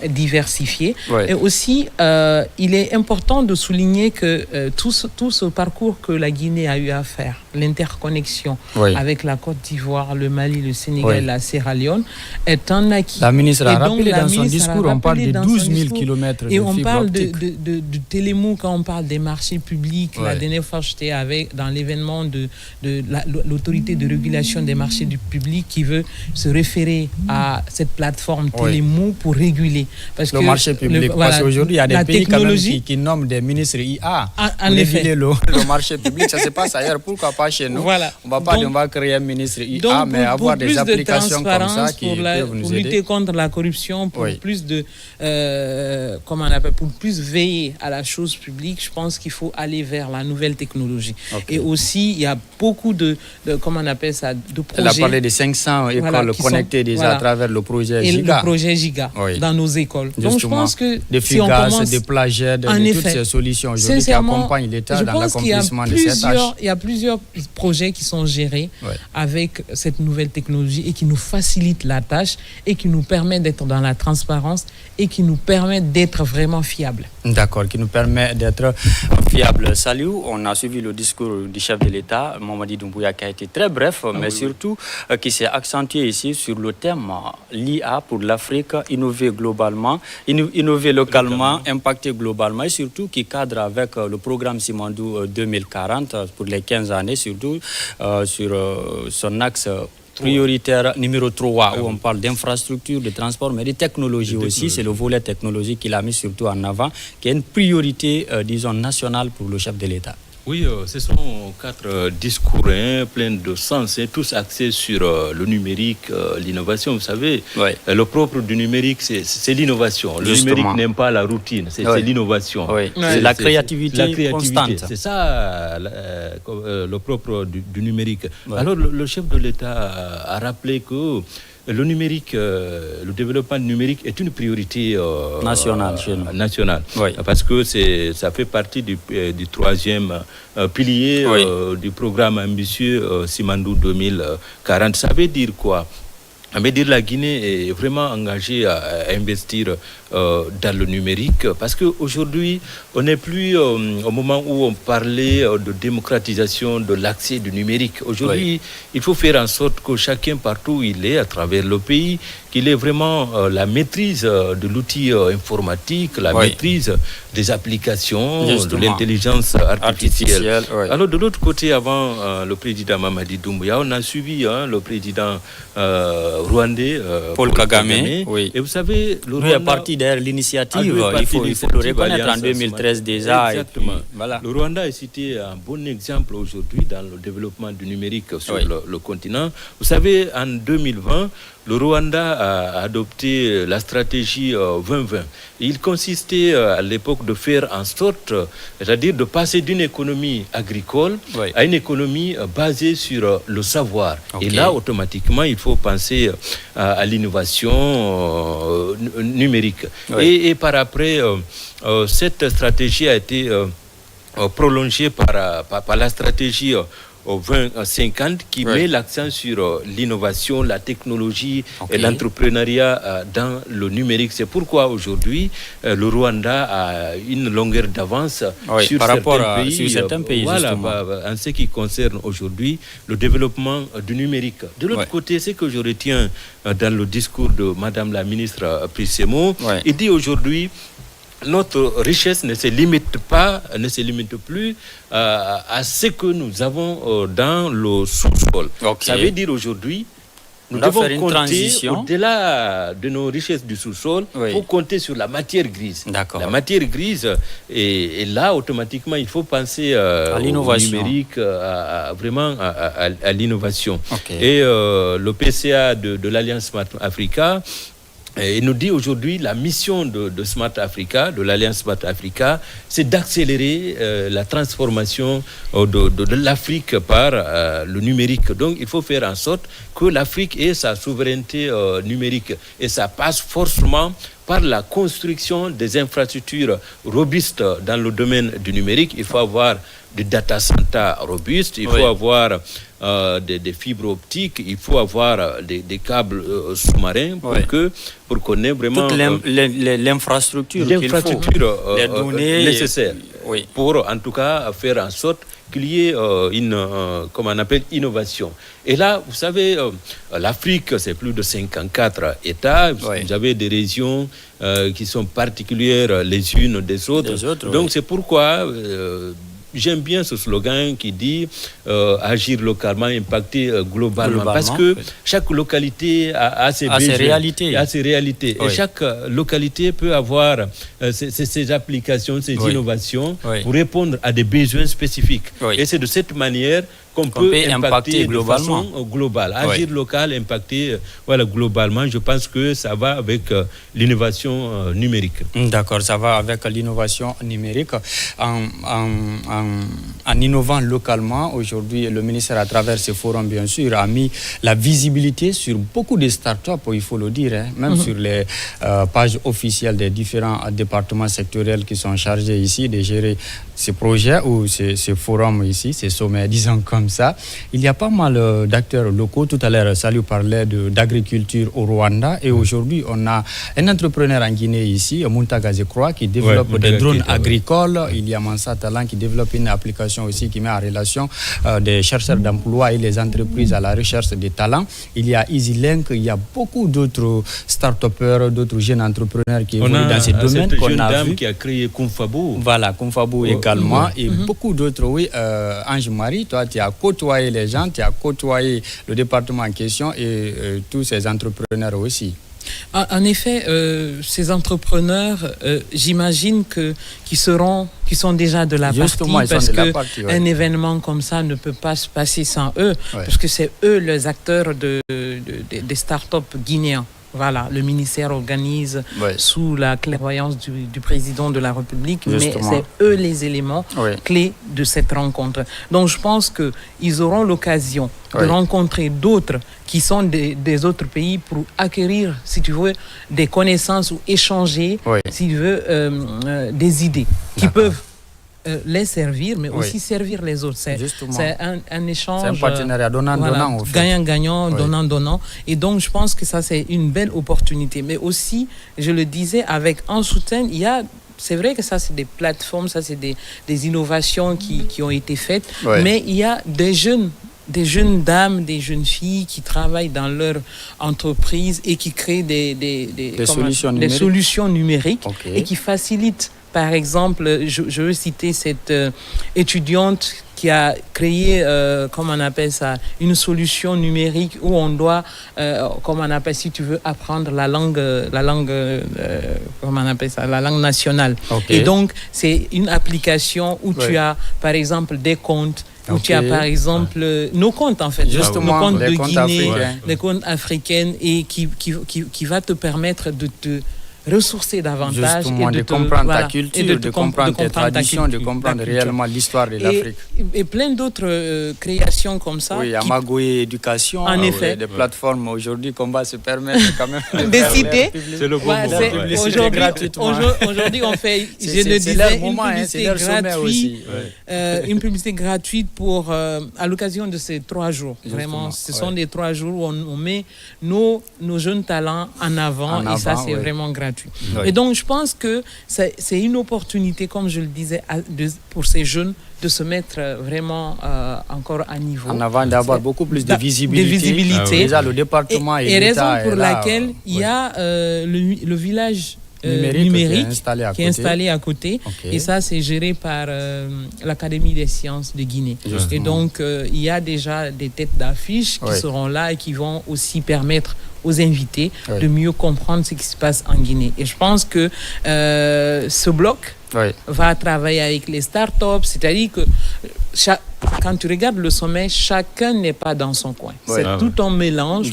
diversifiées. Et aussi, il est important de souligner que tout ce parcours que la Guinée a eu à faire, l'interconnexion avec la Côte d'Ivoire, le Mali, le Sénégal, la Sierra Leone, est un acquis. La ministre a rappelé dans son discours, on parle de 12 000 kilomètres de fibre optique. Et on parle de Télémou quand on parle des marchés publics. La dernière fois, j'étais dans l'événement de l'autorité de régulation des marchés du public qui veut se référer à cette plateforme Télémou pour réguler. Parce le marché public. Parce qu'aujourd'hui, il y a des pays quand même qui nomment des ministres IA pour réguler le marché public. Ça se passe ailleurs. Pourquoi pas chez nous? On va pas on va créer un ministre IA, mais avoir des applications comme ça qui peuvent nous aider. Pour lutter contre la corruption, pour plus de pour plus veiller à la chose publique, je pense qu'il faut aller vers la nouvelle technologie. Et aussi, il y a beaucoup de projets. Elle a parlé de 500 écoles connectées déjà à travers le projet Giga. Le projet Giga dans nos écoles. Justement, donc je pense que des FIGAS, des plagiats, de toutes ces solutions aujourd'hui qui accompagnent l'État dans l'accomplissement de cette tâche. Il y a plusieurs projets qui sont gérés avec cette nouvelle technologie et qui nous facilitent la tâche et qui nous permettent d'être dans la transparence et qui nous permettent d'être vraiment fiables. D'accord, qui nous permet d'être fiables. Salut, on a suivi le discours du chef de l'État, Mamadi Doumbouya, qui a été très bref, mais surtout qui s'est accentué ici sur le thème l'IA pour l'Afrique, innover globalement, innover localement, impacter globalement et surtout qui cadre avec le programme Simandou 2040 pour les 15 années, surtout sur son axe prioritaire numéro 3 où on parle d'infrastructure, de transport, mais de technologie aussi. C'est le volet technologie qu'il a mis surtout en avant, qui est une priorité, disons, nationale pour le chef de l'État. Oui, ce sont 4 discours pleins de sens, tous axés sur le numérique, l'innovation. Vous savez, le propre du numérique, c'est l'innovation. Le numérique n'aime pas la routine, c'est l'innovation. C'est la créativité constante. C'est ça le propre du numérique. Alors, le chef de l'État a rappelé que le numérique, le développement numérique est une priorité nationale, parce que ça fait partie du 3e pilier du programme ambitieux Simandou 2040. Ça veut dire quoi? Ça veut dire que la Guinée est vraiment engagée à investir dans le numérique, parce qu'aujourd'hui, on n'est plus au moment où on parlait de démocratisation de l'accès du numérique. Aujourd'hui, il faut faire en sorte que chacun, partout où il est, à travers le pays, qu'il ait vraiment la maîtrise de l'outil informatique, la maîtrise des applications, de l'intelligence artificielle. Alors, de l'autre côté, avant le président Mamadi Doumbouya, on a suivi le président rwandais, Paul Kagame. Et vous savez, le Rwanda est parti derrière l'initiative, il faut le reconnaître, en 2013 déjà. Exactement. Le Rwanda est cité un bon exemple aujourd'hui dans le développement du numérique sur le continent. Vous savez, en 2020, le Rwanda a adopté la stratégie 2020. Il consistait à l'époque de faire en sorte, c'est-à-dire de passer d'une économie agricole à une économie basée sur le savoir. Et là, automatiquement, il faut penser à l'innovation numérique. Et par après, cette stratégie a été prolongée par la stratégie 2050 qui met l'accent sur l'innovation, la technologie et l'entrepreneuriat dans le numérique. C'est pourquoi aujourd'hui le Rwanda a une longueur d'avance sur certains pays, en ce qui concerne aujourd'hui le développement du numérique. De l'autre côté, ce que je retiens dans le discours de Madame la ministre Prissemo, il dit aujourd'hui notre richesse ne se limite plus à ce que nous avons dans le sous-sol. Ça veut dire aujourd'hui, nous devons compter au-delà de nos richesses du sous-sol pour compter sur la matière grise. La matière grise, et là, automatiquement, il faut penser à l'innovation, au numérique, vraiment à l'innovation. Et le PCA de l'Alliance Smart Africa, il nous dit aujourd'hui la mission de Smart Africa, de l'Alliance Smart Africa, c'est d'accélérer la transformation de l'Afrique par le numérique. Donc il faut faire en sorte que l'Afrique ait sa souveraineté numérique. Et ça passe forcément par la construction des infrastructures robustes dans le domaine du numérique. Il faut avoir des data centers robustes, il faut avoir des fibres optiques, il faut avoir des câbles sous-marins pour qu'on ait vraiment l'infrastructure nécessaire pour en tout cas faire en sorte qu'il y ait comme on appelle, innovation. Et là, vous savez, l'Afrique, c'est plus de 54 États. Vous avez des régions qui sont particulières les unes des autres. Donc, c'est pourquoi j'aime bien ce slogan qui dit agir localement, impacter globalement. Parce que chaque localité a ses réalités. Et chaque localité peut avoir ses applications, ses innovations pour répondre à des besoins spécifiques. Et c'est de cette manière qu'on peut impacter globalement. Agir local, impacter globalement. Je pense que ça va avec l'innovation numérique. D'accord, ça va avec l'innovation numérique. En innovant localement, aujourd'hui, le ministère, à travers ce forum, bien sûr, a mis la visibilité sur beaucoup de startups, il faut le dire, même sur les pages officielles des différents départements sectoriels qui sont chargés ici de gérer ces projets ou ces forums ici, ces sommets, disons comme ça. Il y a pas mal d'acteurs locaux. Tout à l'heure, Salou parlait d'agriculture au Rwanda. Et aujourd'hui, on a un entrepreneur en Guinée ici, Muntaga Zekroa, qui développe des drones agricoles. Il y a Mansa Talan qui développe une application aussi qui met en relation des chercheurs d'emploi et les entreprises à la recherche des talents. Il y a EasyLink, il y a beaucoup d'autres start-upers, d'autres jeunes entrepreneurs qui évoluent dans ces domaines. On a cette jeune dame qui a créé Kumfabo. Voilà, Kumfabo également. Et beaucoup d'autres, Ange-Marie, toi, tu as côtoyé les gens, tu as côtoyé le département en question et tous ces entrepreneurs aussi. En effet, ces entrepreneurs, j'imagine qu'ils sont déjà de la Justement, partie, parce qu'un événement comme ça ne peut pas se passer sans eux, parce que c'est eux les acteurs des startups guinéens. Voilà, le ministère organise sous la clairvoyance du président de la République, justement. Mais c'est eux les éléments clés de cette rencontre. Donc je pense qu'ils auront l'occasion de rencontrer d'autres qui sont des autres pays pour acquérir, si tu veux, des connaissances ou échanger, si tu veux, des idées qui peuvent les servir, mais aussi servir les autres. C'est un échange. C'est un partenariat donnant-donnant. Voilà, gagnant-gagnant, donnant-donnant. Et donc, je pense que ça, c'est une belle opportunité. Mais aussi, je le disais, avec un soutien, c'est vrai que ça, c'est des plateformes, ça, c'est des innovations qui ont été faites. Mais il y a des jeunes dames, des jeunes filles qui travaillent dans leur entreprise et qui créent des solutions numériques et qui facilitent. Par exemple, je veux citer cette étudiante qui a créé, comment on appelle ça, une solution numérique où on doit, comment on appelle, si tu veux, apprendre la langue, comment on appelle ça, la langue nationale. Et donc, c'est une application où tu as, par exemple, des comptes, où tu as, par exemple, nos comptes, en fait, justement, nos comptes de Guinée, les comptes africains, et qui va te permettre de te ressourcer davantage. Justement, et de comprendre ta culture, de comprendre tes traditions, de comprendre réellement l'histoire de l'Afrique. Et plein d'autres créations comme ça. Oui, Amagoé Éducation, en effet. Des plateformes aujourd'hui qu'on va se permettre quand même de citer. C'est le bon moment. Aujourd'hui, on fait, je le disais, une publicité gratuite pour, à l'occasion de ces 3 jours. Vraiment, ce sont des 3 jours où on met nos jeunes talents en avant et ça, c'est vraiment gratuit. Et donc, je pense que c'est une opportunité, comme je le disais, pour ces jeunes de se mettre vraiment encore à niveau. En avant, d'avoir beaucoup plus de visibilité. Déjà, le département et raison pour laquelle il y a le village numérique qui est installé à côté. Et ça, c'est géré par l'Académie des sciences de Guinée. Justement. Et donc, il y a déjà des têtes d'affiche qui seront là et qui vont aussi permettre aux invités de mieux comprendre ce qui se passe en Guinée. Et je pense que ce bloc va travailler avec les startups, c'est-à-dire que quand tu regardes le sommet, chacun n'est pas dans son coin. C'est tout un mélange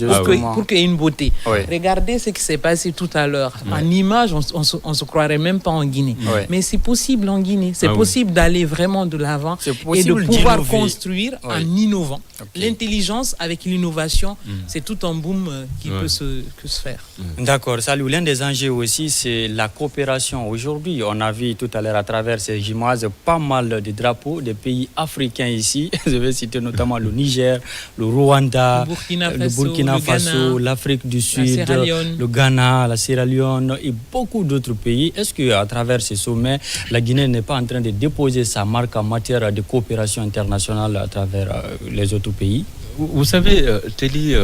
pour qu'il y ait une beauté. Regardez ce qui s'est passé tout à l'heure. En image, on se croirait même pas en Guinée. Mais c'est possible en Guinée. C'est possible d'aller vraiment de l'avant et de pouvoir construire en innovant. L'intelligence avec l'innovation, c'est tout un boom qui peut se faire. D'accord. Salut. L'un des enjeux aussi, c'est la coopération. Aujourd'hui, on a vu tout à l'heure à travers ces images pas mal de drapeaux des pays africains ici. Je vais citer notamment le Niger, le Rwanda, le Burkina Faso, l'Afrique du Sud, le Ghana, la Sierra Leone et beaucoup d'autres pays. Est-ce qu'à travers ces sommets, la Guinée n'est pas en train de déposer sa marque en matière de coopération internationale à travers les autres pays? Vous savez, Telly,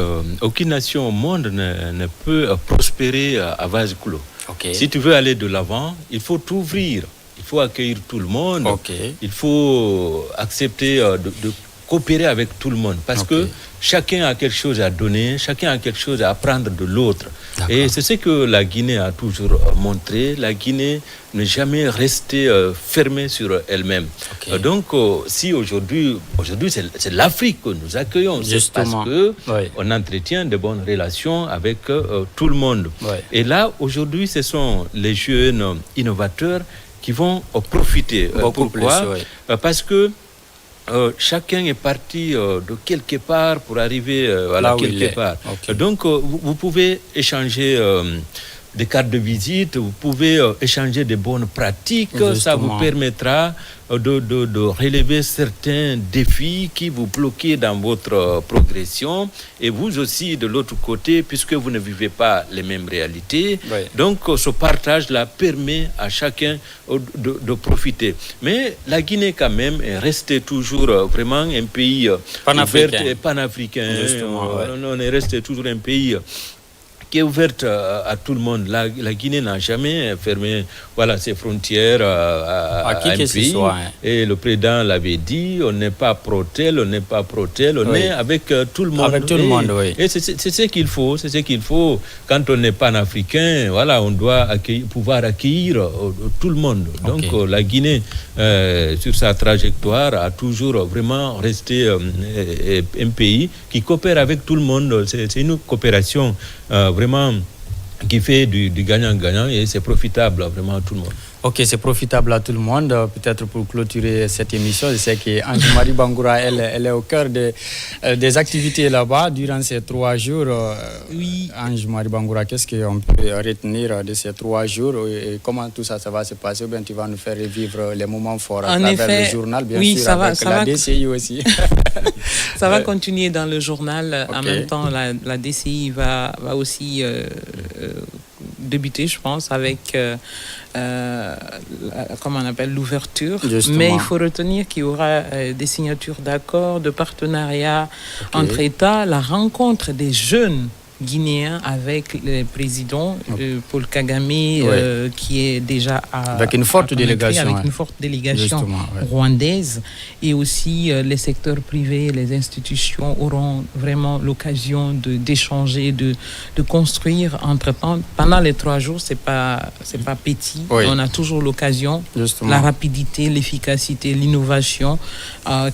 aucune nation au monde ne peut prospérer à vase clos. Si tu veux aller de l'avant, il faut t'ouvrir. Il faut accueillir tout le monde. Il faut accepter de coopérer avec tout le monde. Parce que chacun a quelque chose à donner, chacun a quelque chose à apprendre de l'autre. Et c'est ce que la Guinée a toujours montré. La Guinée n'est jamais restée fermée sur elle-même. Donc, si aujourd'hui c'est l'Afrique que nous accueillons, c'est parce qu'on entretient de bonnes relations avec tout le monde. Et là, aujourd'hui, ce sont les jeunes innovateurs qui vont profiter. Pourquoi ? Parce que chacun est parti de quelque part pour arriver à quelque part. Donc, vous pouvez échanger des cartes de visite, vous pouvez échanger des bonnes pratiques. Justement. Ça vous permettra de relever certains défis qui vous bloquent dans votre progression. Et vous aussi, de l'autre côté, puisque vous ne vivez pas les mêmes réalités. Donc, ce partage-là permet à chacun de profiter. Mais la Guinée, quand même, est restée toujours vraiment un pays panafricain. On est resté toujours un pays qui est ouverte à tout le monde. La Guinée n'a jamais fermé ses frontières à qui un que ce pays. soit, Et le président l'avait dit, on n'est pas pro-tel, on n'est pas pro-tel, on est avec tout le monde. Avec tout le monde, oui. Et c'est ce qu'il faut, c'est ce qu'il faut. Quand on n'est pas un Africain, on doit pouvoir accueillir tout le monde. Donc la Guinée, sur sa trajectoire, a toujours vraiment resté un pays qui coopère avec tout le monde. C'est une coopération vraiment qui fait du gagnant-gagnant et c'est profitable vraiment à tout le monde. Ok, c'est profitable à tout le monde. Peut-être pour clôturer cette émission, je sais qu'Ange-Marie Bangoura, elle est au cœur des activités là-bas durant ces 3 jours. Oui. Ange-Marie Bangoura, qu'est-ce qu'on peut retenir de ces 3 jours et comment tout ça va se passer? Ou bien tu vas nous faire revivre les moments forts à travers le journal, bien sûr, avec la DCI aussi. Ça va continuer dans le journal. En même temps, la DCI va aussi débuter, je pense, avec comment on appelle, l'ouverture. Mais il faut retenir qu'il y aura des signatures d'accords, de partenariats entre États, la rencontre des jeunes guinéen avec le président Paul Kagame qui est déjà avec une forte délégation, rwandaise, et aussi les secteurs privés, les institutions auront vraiment l'occasion d'échanger, de construire entre-temps. Pendant les 3 jours, c'est pas petit. On a toujours l'occasion, la rapidité, l'efficacité, l'innovation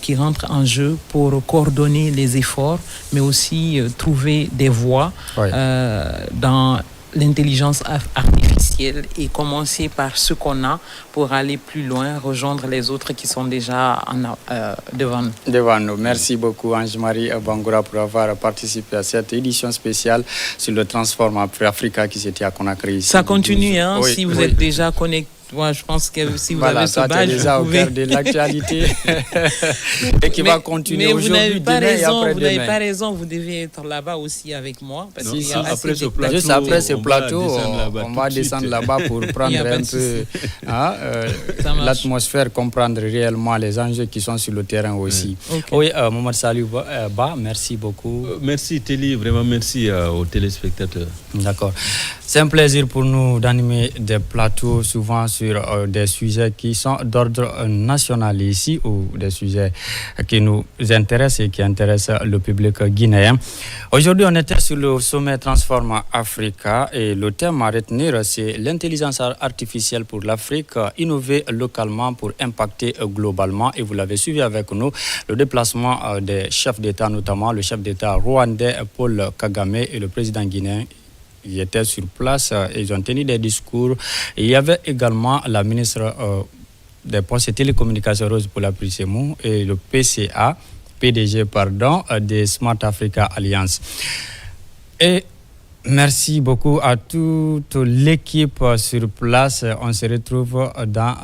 qui rentrent en jeu pour coordonner les efforts, mais aussi trouver des voies dans l'intelligence artificielle et commencer par ce qu'on a pour aller plus loin, rejoindre les autres qui sont déjà devant nous. Merci beaucoup Ange-Marie Bangoura pour avoir participé à cette édition spéciale sur le Transform Africa qui s'était à Conakry. Ça continue, si vous êtes déjà connecté. Moi, je pense que si vous avez ce badge, déjà au cœur de l'actualité et qui va continuer aujourd'hui, demain et après-demain. Vous n'avez pas raison, vous devez être là-bas aussi avec moi. Parce juste après ce plateau, on va descendre là-bas pour prendre un peu l'atmosphère, comprendre réellement les enjeux qui sont sur le terrain aussi. Oui, Mohamed Salou Ba, merci beaucoup. Merci Téli, vraiment merci aux téléspectateurs. D'accord. C'est un plaisir pour nous d'animer des plateaux souvent sur des sujets qui sont d'ordre national ici ou des sujets qui nous intéressent et qui intéressent le public guinéen. Aujourd'hui, on était sur le sommet Transform Africa et le thème à retenir, c'est l'intelligence artificielle pour l'Afrique, innover localement pour impacter globalement. Et vous l'avez suivi avec nous, le déplacement des chefs d'État, notamment le chef d'État rwandais Paul Kagame et le président guinéen. Ils étaient sur place, ils ont tenu des discours. Et il y avait également la ministre des Postes et Télécommunications, Rose Poula-Prissemou, et le PDG des Smart Africa Alliance. Et merci beaucoup à toute l'équipe sur place. On se retrouve dans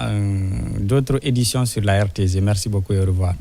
d'autres éditions sur la RTZ. Merci beaucoup et au revoir.